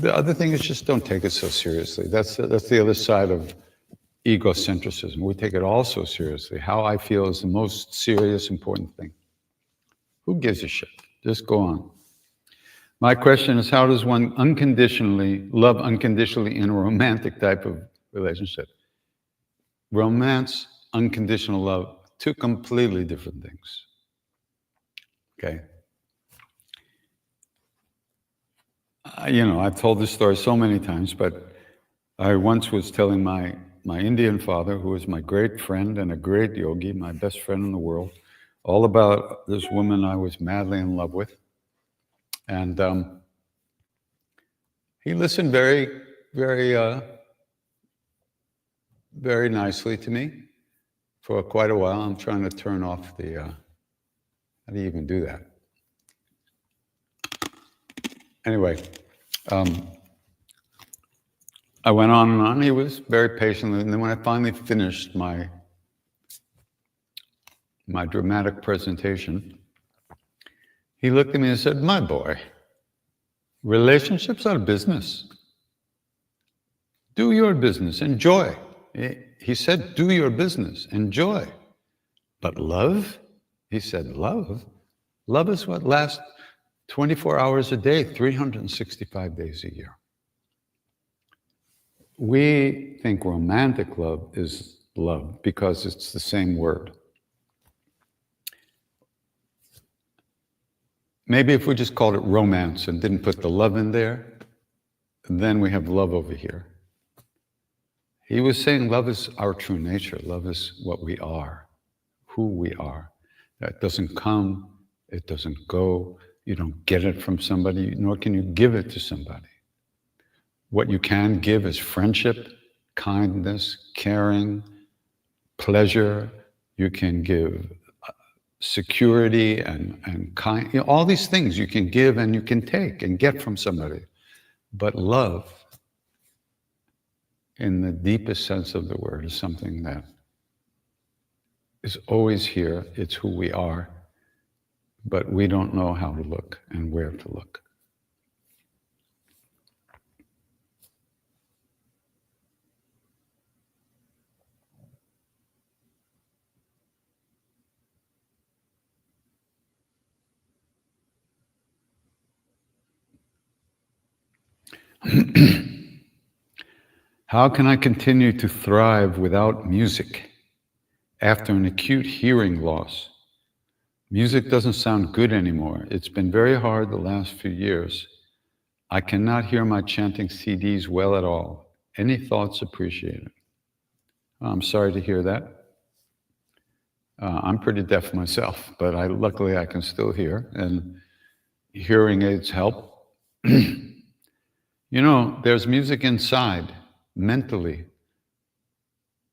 the other thing is just don't take it so seriously. That's the other side of egocentrism. We take it all so seriously. How I feel is the most serious, important thing. Who gives a shit? Just go on. My question is, how does one love unconditionally in a romantic type of relationship? Romance, unconditional love, two completely different things. Okay? I've told this story so many times, but I once was telling my Indian father, who was my great friend and a great yogi, my best friend in the world, all about this woman I was madly in love with. And he listened very, very, very nicely to me for quite a while. I'm trying to turn off the, how do you even do that? Anyway, I went on and on. He was very patient. And then when I finally finished my dramatic presentation, he looked at me and said, "My boy, relationships are business. Do your business, enjoy." He said, "Do your business, enjoy." But love? He said, love? Love is what lasts 24 hours a day, 365 days a year. We think romantic love is love because it's the same word. Maybe if we just called it romance and didn't put the love in there, then we have love over here. He was saying love is our true nature. Love is what we are, who we are. That doesn't come, it doesn't go. You don't get it from somebody, nor can you give it to somebody. What you can give is friendship, kindness, caring, pleasure. You can give security and kind, all these things you can give and you can take and get from somebody. But love, in the deepest sense of the word, is something that is always here. It's who we are, but we don't know how to look and where to look. How can I continue to thrive without music after an acute hearing loss? Music doesn't sound good anymore. It's been very hard the last few years. I cannot hear my chanting CDs well at all. Any thoughts appreciated? I'm sorry to hear that. I'm pretty deaf myself, but luckily I can still hear, and hearing aids help. There's music inside, mentally.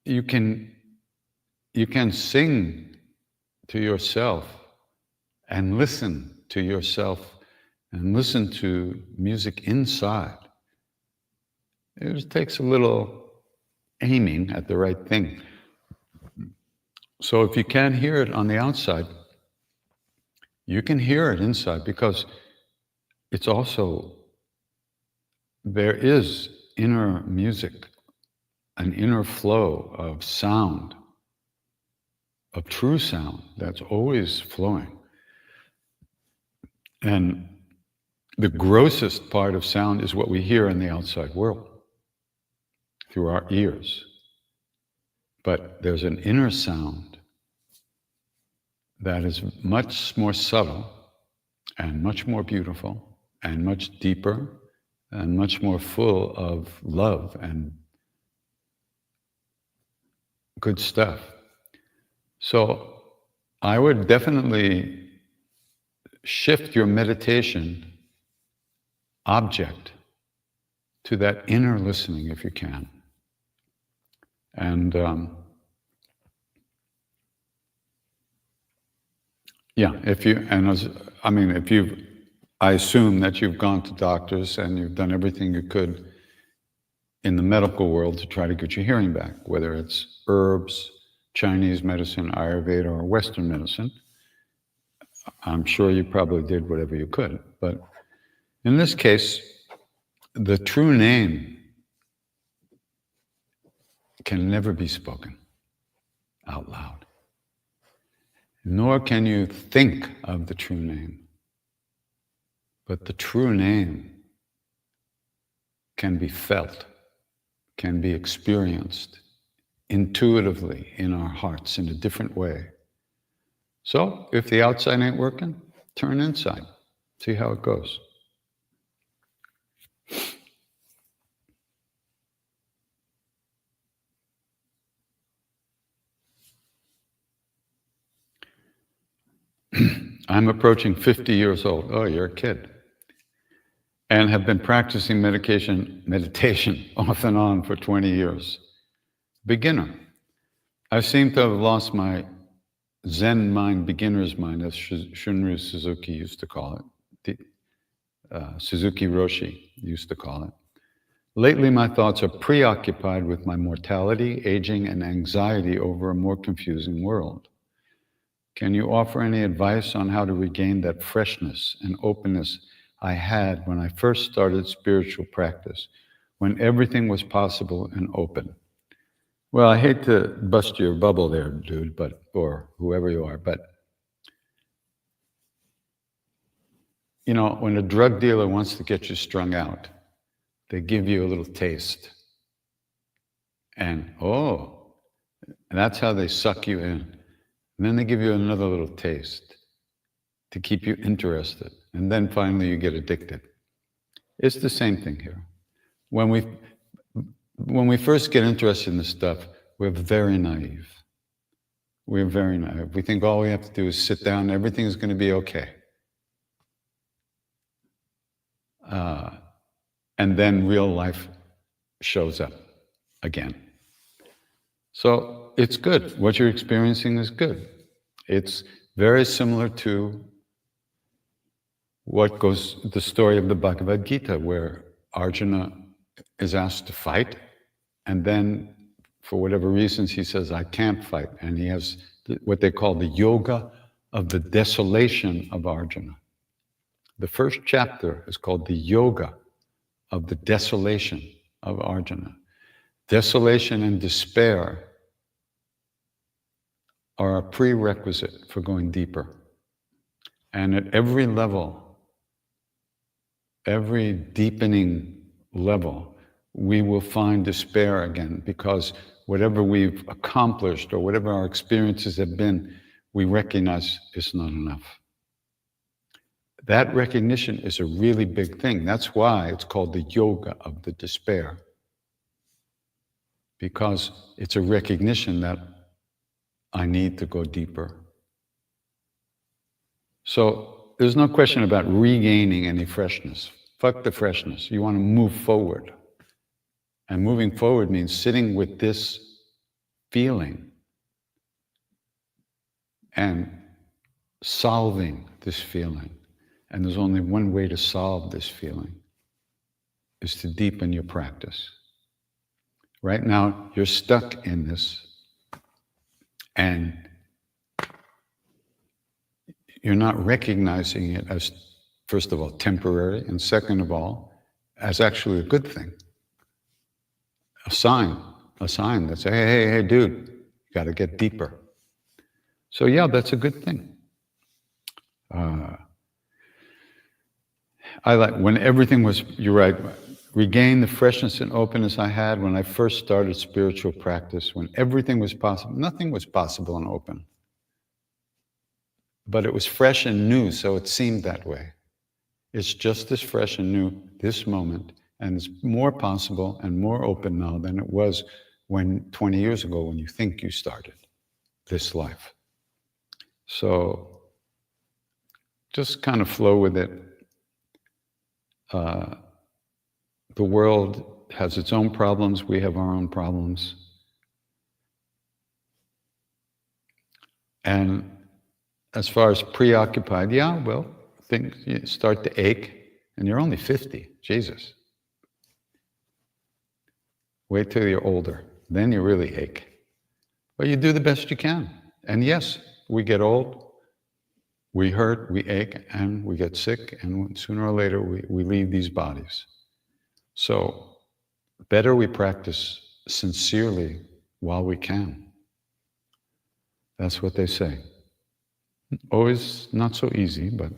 You can sing to yourself and listen to yourself and listen to music inside. It just takes a little aiming at the right thing. So if you can't hear it on the outside, you can hear it inside, because it's also, there is inner music, an inner flow of sound, of true sound that's always flowing. And the grossest part of sound is what we hear in the outside world. through our ears. But there's an inner sound that is much more subtle and much more beautiful and much deeper and much more full of love and good stuff. So I would definitely shift your meditation object to that inner listening if you can. And I assume that you've gone to doctors and you've done everything you could in the medical world to try to get your hearing back, whether it's herbs, Chinese medicine, Ayurveda, or Western medicine. I'm sure you probably did whatever you could. But in this case, the true name can never be spoken out loud. Nor can you think of the true name. But the true name can be felt, can be experienced intuitively in our hearts in a different way. So if the outside ain't working, turn inside, see how it goes. I'm approaching 50 years old. Oh, you're a kid. And have been practicing meditation off and on for 20 years. Beginner. I seem to have lost my Zen mind, beginner's mind, as Shunryu Suzuki used to call it. Suzuki Roshi used to call it. Lately, my thoughts are preoccupied with my mortality, aging, and anxiety over a more confusing world. Can you offer any advice on how to regain that freshness and openness I had when I first started spiritual practice, when everything was possible and open? Well, I hate to bust your bubble there, dude, or whoever you are, but when a drug dealer wants to get you strung out, they give you a little taste. And that's how they suck you in. And then they give you another little taste to keep you interested. And then finally you get addicted. It's the same thing here. When we first get interested in this stuff, we're very naive. We're very naive. We think all we have to do is sit down, everything's going to be okay. And then real life shows up again. So it's good. What you're experiencing is good. It's very similar to the story of the Bhagavad Gita, where Arjuna is asked to fight, and then for whatever reasons he says, I can't fight. And he has what they call the yoga of the desolation of Arjuna. The first chapter is called the yoga of the desolation of Arjuna. Desolation and despair are a prerequisite for going deeper. And at every level, every deepening level, we will find despair again, because whatever we've accomplished or whatever our experiences have been, we recognize it's not enough. That recognition is a really big thing. That's why it's called the yoga of the despair, because it's a recognition that I need to go deeper. So there's no question about regaining any freshness. Fuck the freshness. You want to move forward. And moving forward means sitting with this feeling and solving this feeling. And there's only one way to solve this feeling, is to deepen your practice. Right now, you're stuck in this, and you're not recognizing it as, first of all, temporary, and second of all, as actually a good thing. A sign that says, hey, dude, you got to get deeper. So yeah, that's a good thing. I like when everything was, you're right, regain the freshness and openness I had when I first started spiritual practice, when everything was possible. Nothing was possible and open. But it was fresh and new, so it seemed that way. It's just as fresh and new this moment, and it's more possible and more open now than it was when 20 years ago when you think you started this life. So just kind of flow with it. The world has its own problems, we have our own problems. And as far as preoccupied, yeah, well, things start to ache, and you're only 50, Jesus. Wait till you're older, then you really ache. But you do the best you can. And yes, we get old, we hurt, we ache, and we get sick, and sooner or later we leave these bodies. So, better we practice sincerely while we can. That's what they say. Always not so easy, but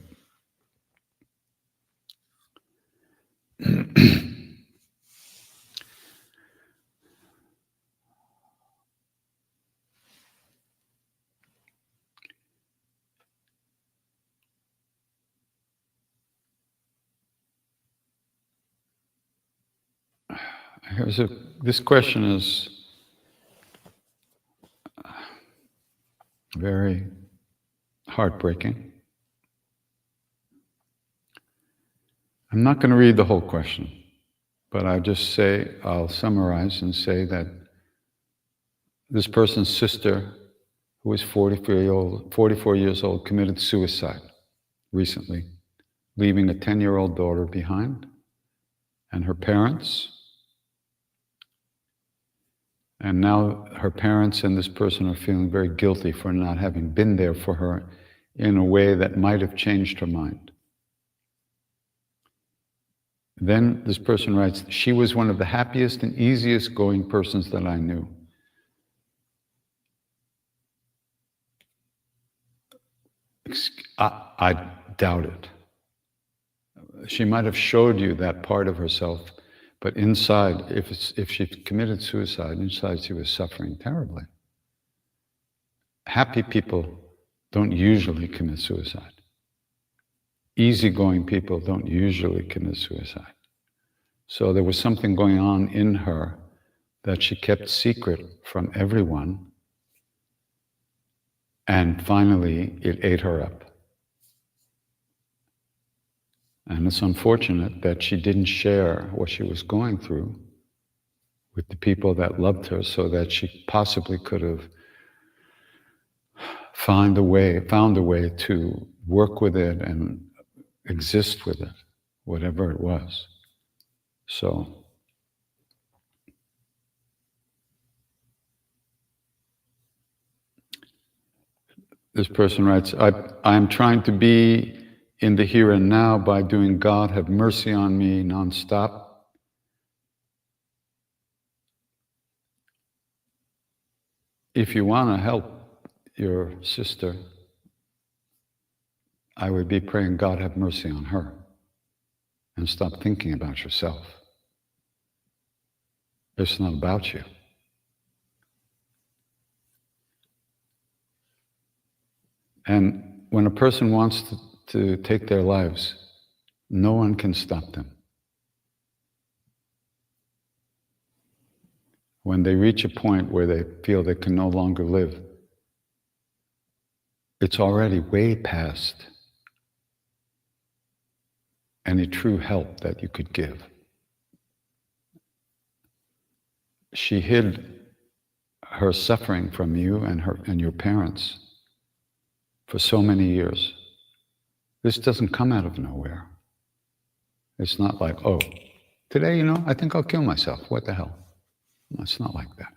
this question is very heartbreaking. I'm not going to read the whole question, but I'll summarize and say that this person's sister, who was 44 years old, committed suicide recently, leaving a 10-year-old daughter behind, and her parents. And now her parents and this person are feeling very guilty for not having been there for her in a way that might have changed her mind. Then this person writes, she was one of the happiest and easiest going persons that I knew. I doubt it. She might have showed you that part of herself, but inside, if she committed suicide, inside she was suffering terribly. Happy people don't usually commit suicide. Easygoing people don't usually commit suicide. So there was something going on in her that she kept secret from everyone, and finally it ate her up. And it's unfortunate that she didn't share what she was going through with the people that loved her, so that she possibly could have found a way to work with it and exist with it, whatever it was. So this person writes, I'm trying to be in the here and now by doing God have mercy on me nonstop. If you want to help your sister, I would be praying God have mercy on her and stop thinking about yourself. It's not about you. And when a person wants to take their lives, no one can stop them. When they reach a point where they feel they can no longer live, it's already way past any true help that you could give. She hid her suffering from you and your parents for so many years. This doesn't come out of nowhere. It's not like, oh, today, I think I'll kill myself. What the hell? No, it's not like that.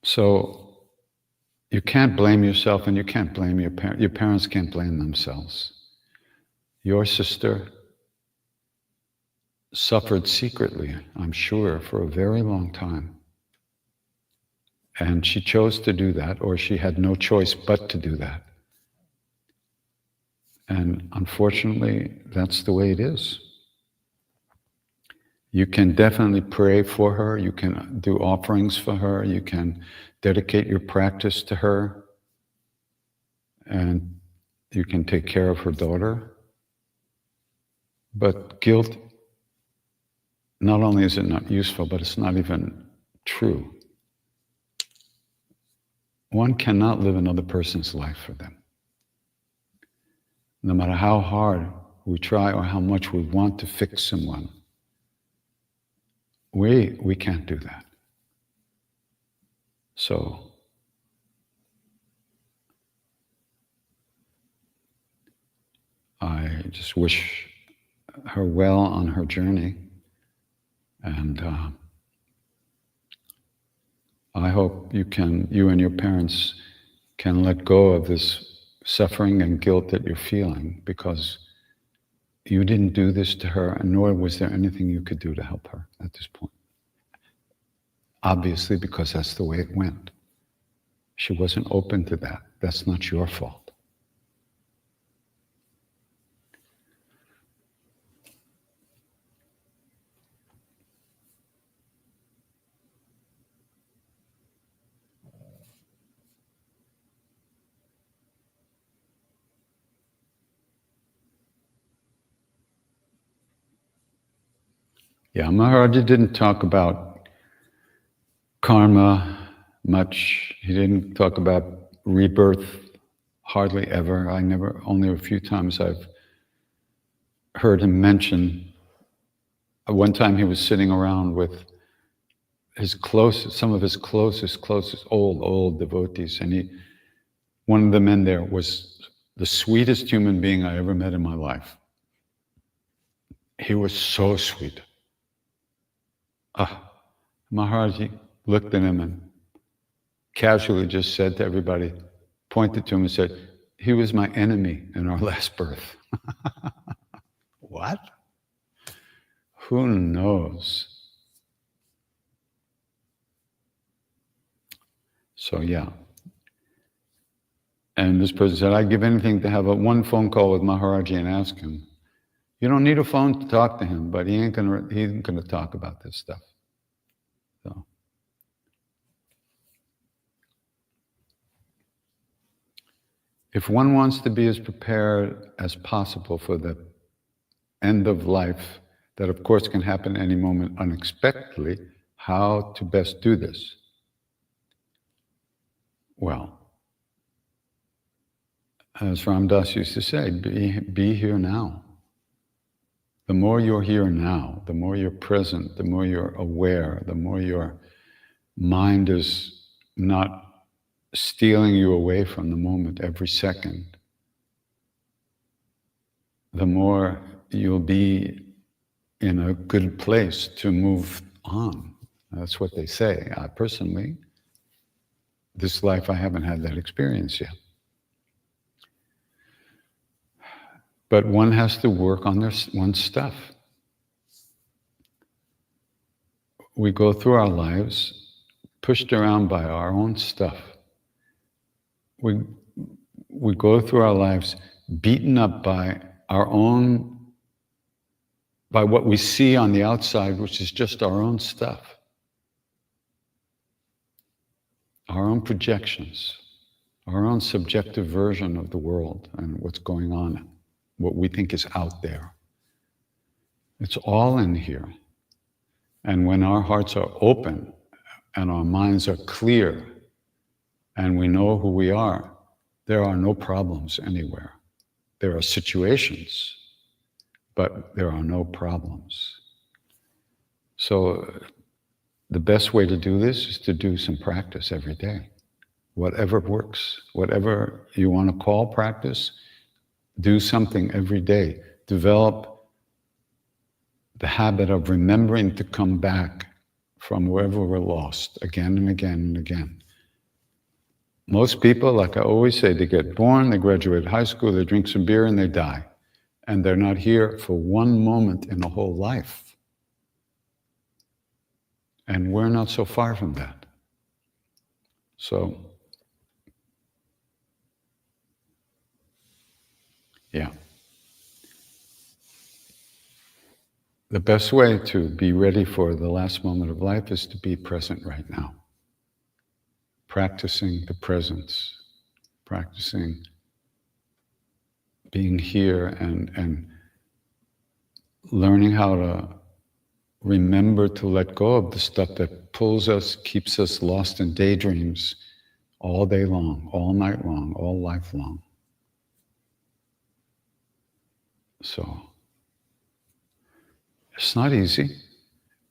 So you can't blame yourself, and you can't blame your parents. Your parents can't blame themselves. Your sister suffered secretly, I'm sure, for a very long time. And she chose to do that, or she had no choice but to do that. And unfortunately, that's the way it is. You can definitely pray for her, you can do offerings for her, you can dedicate your practice to her, and you can take care of her daughter. But guilt, not only is it not useful, but it's not even true. One cannot live another person's life for them. No matter how hard we try or how much we want to fix someone, we can't do that. So I just wish her well on her journey, and I hope you and your parents can let go of this suffering and guilt that you're feeling, because you didn't do this to her, and nor was there anything you could do to help her at this point. Obviously, because that's the way it went. She wasn't open to that. That's not your fault. Yeah, Maharaji didn't talk about karma much. He didn't talk about rebirth hardly ever. Only a few times I've heard him mention. One time he was sitting around with some of his closest old devotees, and one of the men there was the sweetest human being I ever met in my life. He was so sweet. Maharaji looked at him and casually just said to everybody, pointed to him and said, "He was my enemy in our last birth." What? Who knows? So yeah. And this person said, "I'd give anything to have one phone call with Maharaji and ask him." You don't need a phone to talk to him, but he ain't gonna talk about this stuff. So. If one wants to be as prepared as possible for the end of life, that of course can happen any moment unexpectedly, how to best do this? Well, as Ram Dass used to say, be here now. The more you're here now, the more you're present, the more you're aware, the more your mind is not stealing you away from the moment every second, the more you'll be in a good place to move on. That's what they say. I personally, this life I haven't had that experience yet. But one has to work on one's stuff. We go through our lives pushed around by our own stuff. We go through our lives beaten up by what we see on the outside, which is just our own stuff, our own projections, our own subjective version of the world and what's going on, what we think is out there. It's all in here. And when our hearts are open and our minds are clear and we know who we are, there are no problems anywhere. There are situations, but there are no problems. So the best way to do this is to do some practice every day. Whatever works, whatever you want to call practice, do something every day. Develop the habit of remembering to come back from wherever we're lost again and again and again. Most people, like I always say, they get born, they graduate high school, they drink some beer and they die. And they're not here for one moment in a whole life. And we're not so far from that. So Yeah. The best way to be ready for the last moment of life is to be present right now. Practicing the presence, practicing being here and learning how to remember to let go of the stuff that pulls us, keeps us lost in daydreams all day long, all night long, all life long. So it's not easy,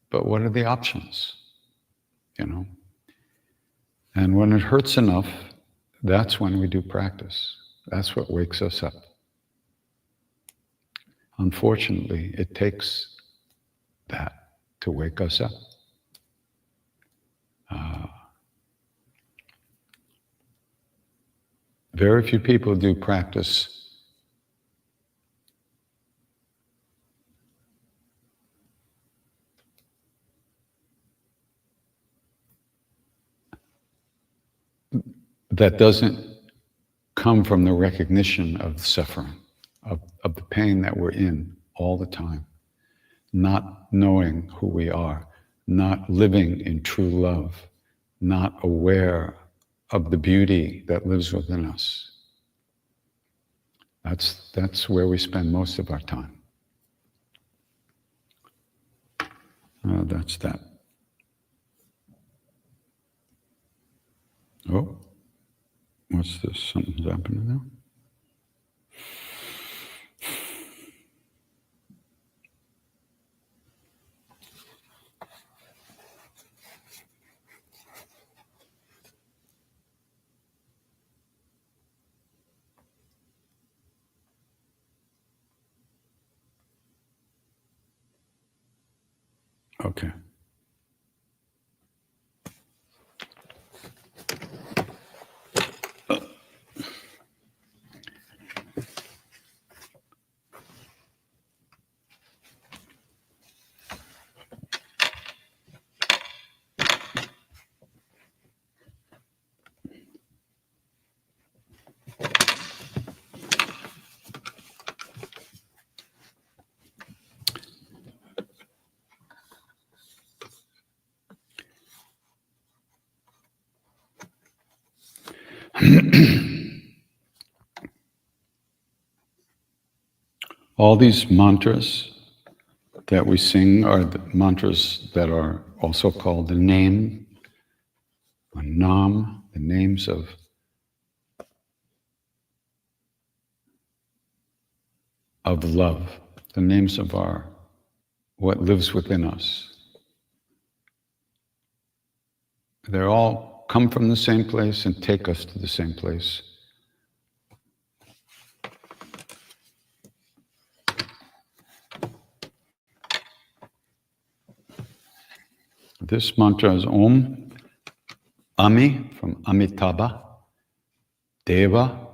but what are the options? You know? And when it hurts enough, that's when we do practice. That's what wakes us up. Unfortunately, it takes that to wake us up. Very few people do practice that doesn't come from the recognition of suffering, of the pain that we're in all the time, not knowing who we are, not living in true love, not aware of the beauty that lives within us. That's where we spend most of our time. That's that. Oh, what's this? Something's happening now? Okay. All these mantras that we sing are the mantras that are also called the name, or nam, the names of love, the names of what lives within us. They all come from the same place and take us to the same place. This mantra is Om, Ami, from Amitabha, Deva,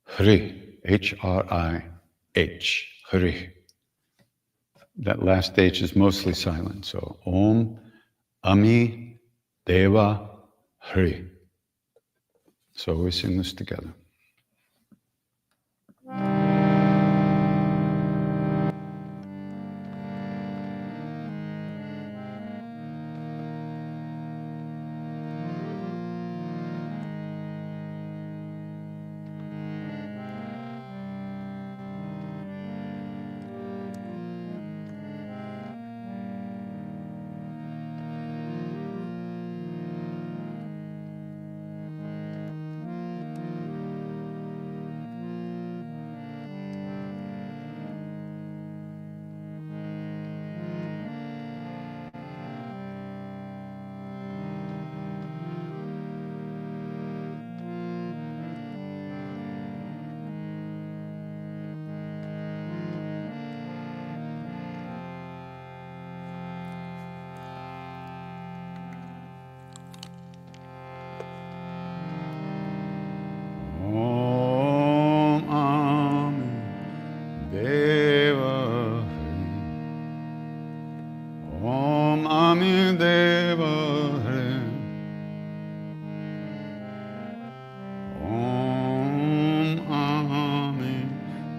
Hri, H-R-I-H, Hri. That last H is mostly silent, so Om, Ami, Deva, Hri. So we sing this together.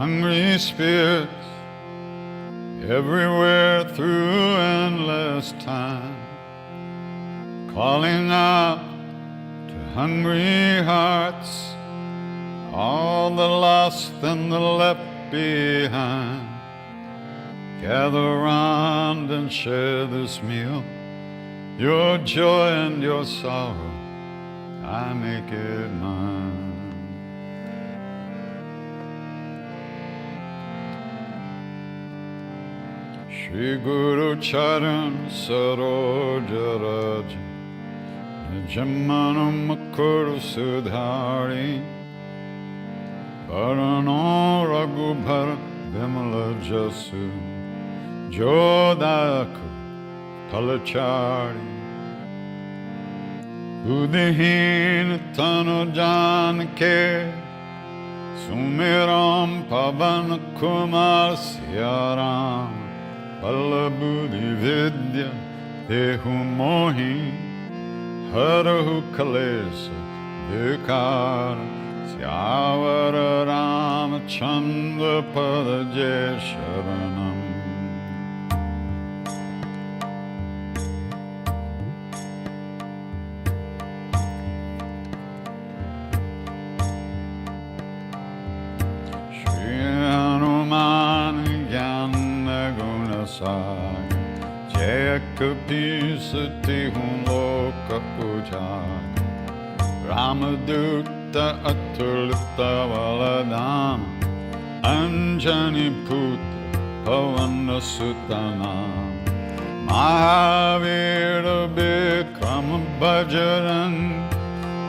hungry spirits everywhere through endless time, calling out to hungry hearts, all the lost and the left behind. Gather round and share this meal, your joy and your sorrow, I make it mine. Shri Guru Charan Saroja Raja Nijamanu Makuru Sudhari Varano Raghubhara Vimala Jasu Jodaku Palachari Buddhihin Tanu Janke Sumiram Pavan Kumar Siyaram Pallabudhi Vidya Dehu Mohi Harahu Kalesa Vikara Syavara Ramachandra Padaje Sharanam. Shri Hanuman Jnana Guna Sagar Jaya Kapisati Hun Loka Ujjaga Ramadutta Atulita Valadana Anjani Putra Pavana Sutana Mahavira Bikram Bhajaran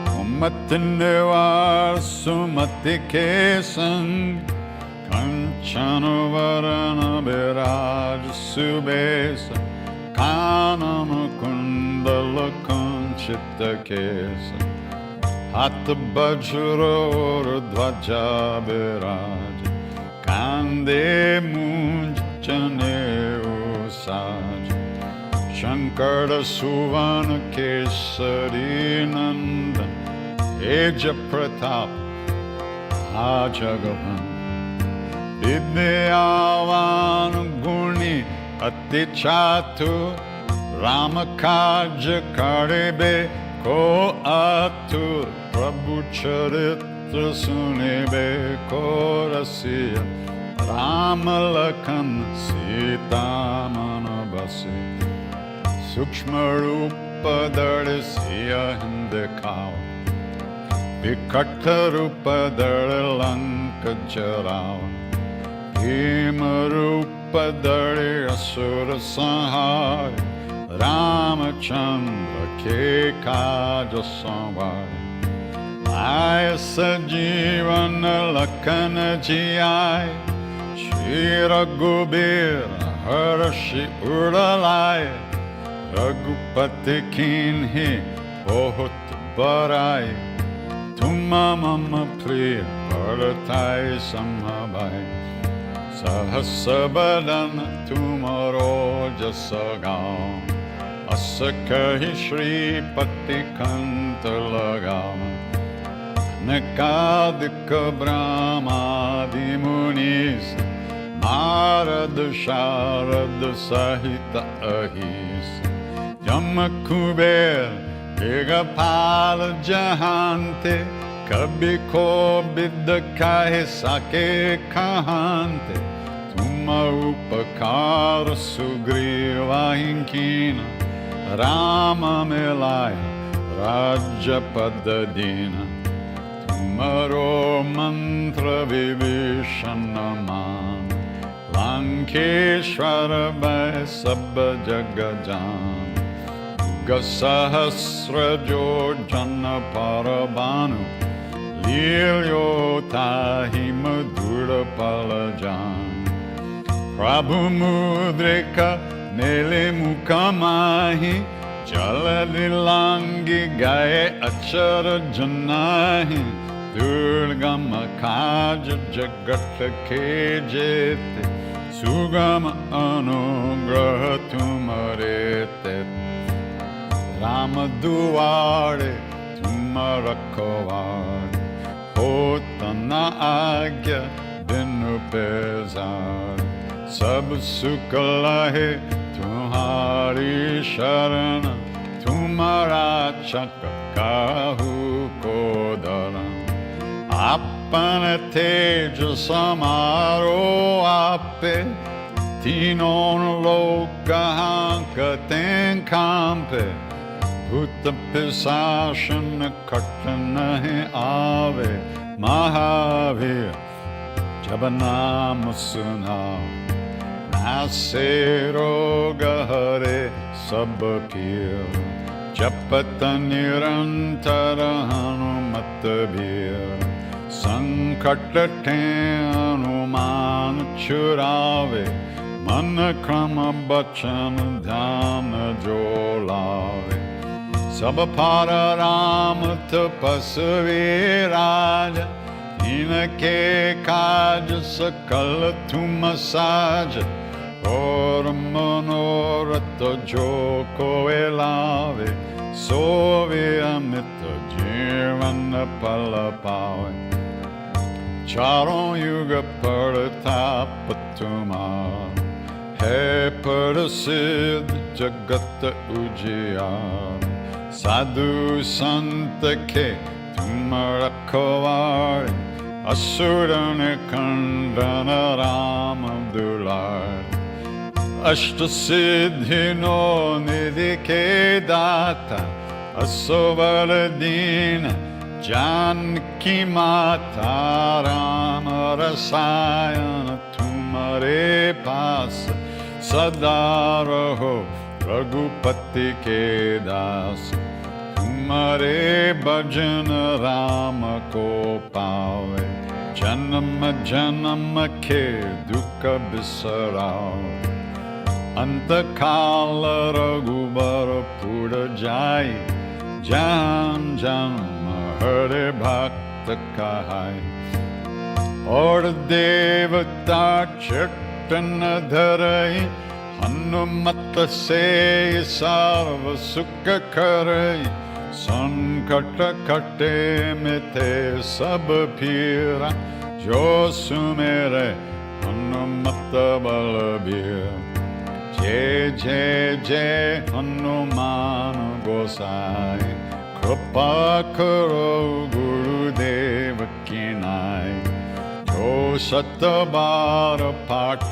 Ummatinivar Sumati Kesan Kanchana Varana Biraj Subesa Kanana Kundala Kunchita Kesa Hath Bajra Dvaja Biraj Kande Munjane Usaj Shankara Suvana Kesari Nanda Eja Pratap Ajagavan Vidyavan Guni Ati Chatu Ramakaja Karibe Ko Atur Prabhu Charitra Sunibe Ko Rasiya Ramalakan Sita Manabasi Sukshma Rupa Darisiya Hindekao Vikatha Rupa Daralanka Jarao Bhima Rupa Dari Asura Sanhari Ramachandra Ke Kaja Samvari Maya Sajivana Lakana Jiyai Shri Raghubira Harashi Udalai Raghupati Kinhi Bahut Barai Tuma Mama Priya Bharatai Samabhai Sahasabadana Tumaro Jasagam Asakahi Shri Pati Kanta Lagam Nakadika Brahma Dimunis Narada Sharada Sahita Ahis Yamakuber Vigapala Jahante Kabhi ko bidda kahe sake kahante Tuma upakar sugriva hinkina Rama melaya Raja padadina Tumaro mantra vibhishana man Lankeshwara bhai sabba jagajan Gasahasra jo jana parabhanu Lilyo tahi madhura palajan Prabhu mudrika nele mukamahi Jaladilangi gaye achara janahi Durgama kaja jagat ke jete Sugama anugraha tumarete Rama duare tumarakavare Hotana agya binu बेजार, सब सुख लहे तुम्हारी शरण, तुम्हारा चक काहू को धरण। आपन तेज समारो आपे, तीनों लोक हांकते कांपे, भूत पिशाच निकट नहीं आवे। महावीर जब नाम सुनाओ, नासे रोग हरे सब पीर, जपत निरंतर हनुमत बीर। संकट ते हनुमान छुड़ावे, मन क्रम बचन ध्यान जो लावे। सब पार राम तपस्वी राज, इनके काज सकल तुम साज। और मनोरथ जो कोई लावे, सोवे अमित जीवन पल पावे। चारों युग प्रताप तुम्हार, है प्रसिद्ध जगत उजियार। साधु संत के तुम रखवारे, असुर खंडन राम दुलार। अष्ट सिद्धि नो निधि के दाता, असवर दीन जानकी माता। राम रसायन तुम्हारे पास, सदा रहो रघुपति के दास। तुम्हारे भजन राम को पावे, जन्म जन्म के दुख बिसराओ। अंत काल रघुबर पुर जाई, जन्म जन्म हरे भक्त कहाई। और देवता चट्टन धरई, हनुमत से सर्व सुख करई। संकट कटे मिटे सब पीरा, जो सुमेरे हनुमत बलबीर। जय जय जय हनुमान गोसाई, कृपा करो गुरुदेव की नाई। जो सत बार पाठ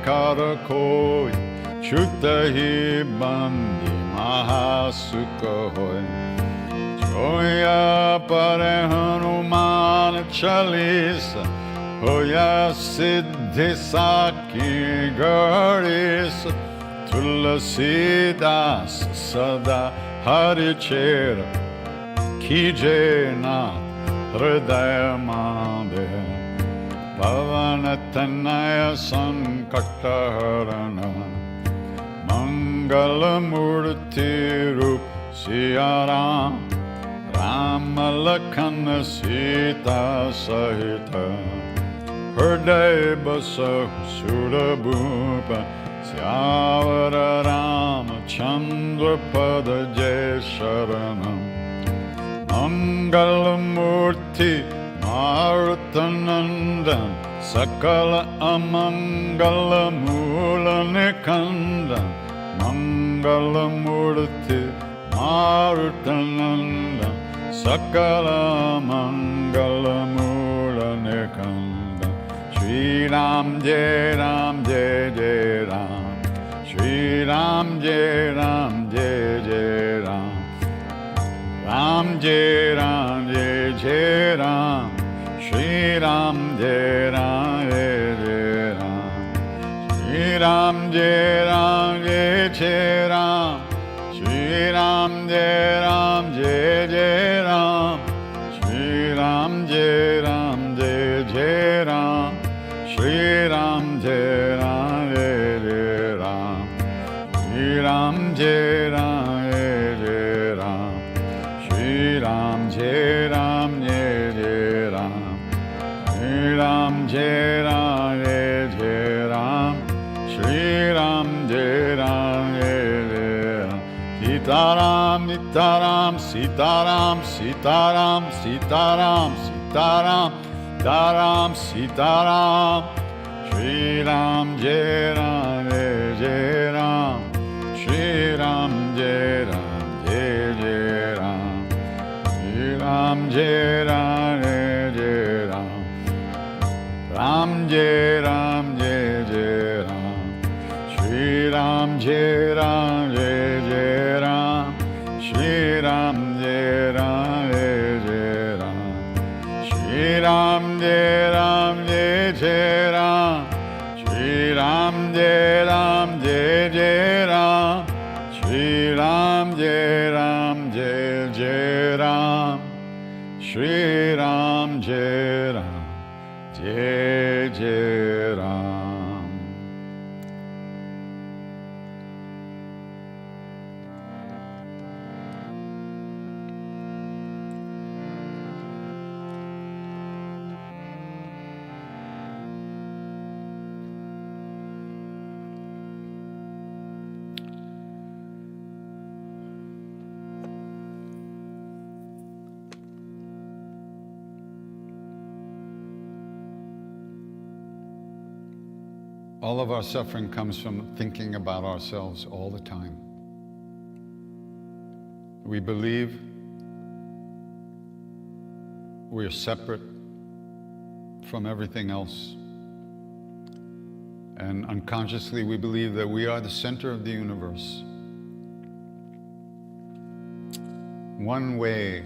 कर कोई, छूत ही बंदी महासुख होय। होया पर हनुमान चालीसा, होया सिद्धि साकी गणेश। तुलसीदास सदा हरि चेर, कीजे नाथ हृदय मांदे। पवन तनय संकट हरण, मंगल मूर्ति रूप सिया राम। राम लखन सीता सहित, हृदय बसहु सुरभूप। श्यावर रामचंद्र पद जय शरणम। मंगल मूर्ति मारुत नंदन, सकल अमंगल मूल निकंदन। मंगल मूर्ति मारुत नंदन, सकल मंगल मूल निकंदन। श्री राम जय राम जय जय राम, श्री राम जय जय राम। राम जय जय राम, श्री राम जय जय राम। श्री राम जय जय राम, श्री राम जय जय राम। श्री राम जय जय राम, श्री राम जय जय राम। श्री राम जय जय राम, श्री राम जय जय राम। श्री राम जय जय राम, श्री राम जय जय Ram. Sitaram Sitaram Sitaram Sitaram Sitaram Sitaram Sitaram Sitaram. Shri Ram Jai Ram Jai Ram, Shri Ram Jai Ram Jai Jai Ram, Shri Ram Jai Ram Jai Ram, Ram Jai Ram Jai Jai Ram, Shri Ram Jai Ram Jai Jai Ram, Shri Ram Jai Ram Jai Ram, Shri Ram Jai Ram Jai Jai Ram, Shri Ram Jai Ram Jai Jai Ram, Shri Ram Jai Ram Jai Jai Ram, Shri Ram Jai Ram Jai Jai Ram. All of our suffering comes from thinking about ourselves all the time. We believe we're separate from everything else. And unconsciously we believe that we are the center of the universe. One way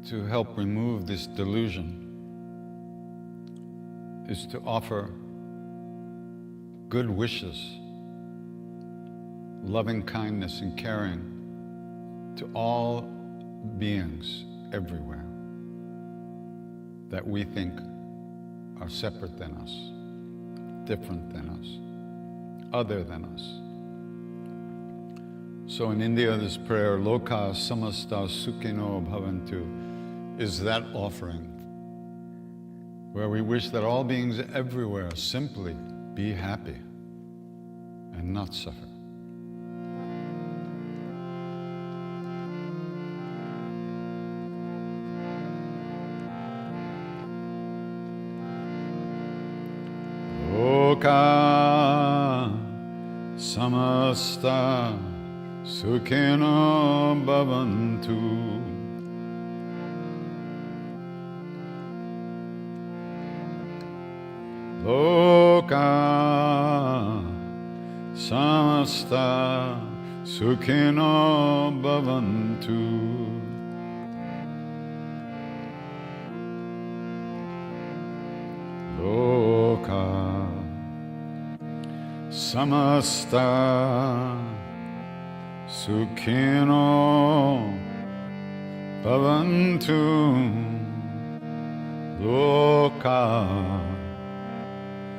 to help remove this delusion is to offer good wishes, loving kindness and caring to all beings everywhere that we think are separate than us, different than us, other than us. So in India, this prayer, Loka samasta sukhino bhavantu, is that offering, where we wish that all beings everywhere simply be happy and not suffer. Loka samasta sukhino bhavantu. Loka samasta sukhino bhavantu. Loka samasta sukhino bhavantu. Loka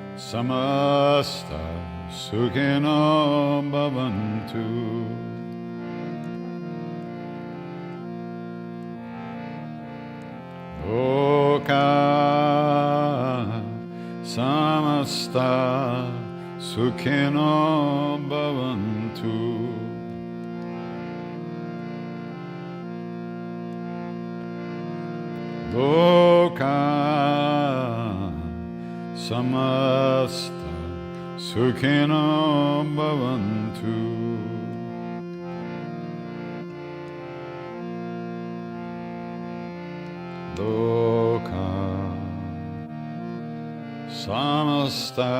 samasta sukhino bhavantu. Loka samasta sukhino bhavantu. Loka samasta sukhino bhavantu. Loka samasta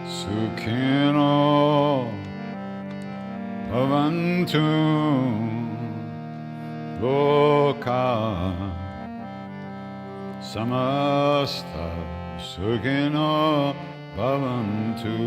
sukhino bhavantu. Loka samasta sukhino bhavantu.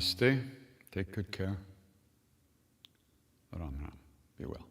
Namaste. Take good care. Ram Ram. Be well.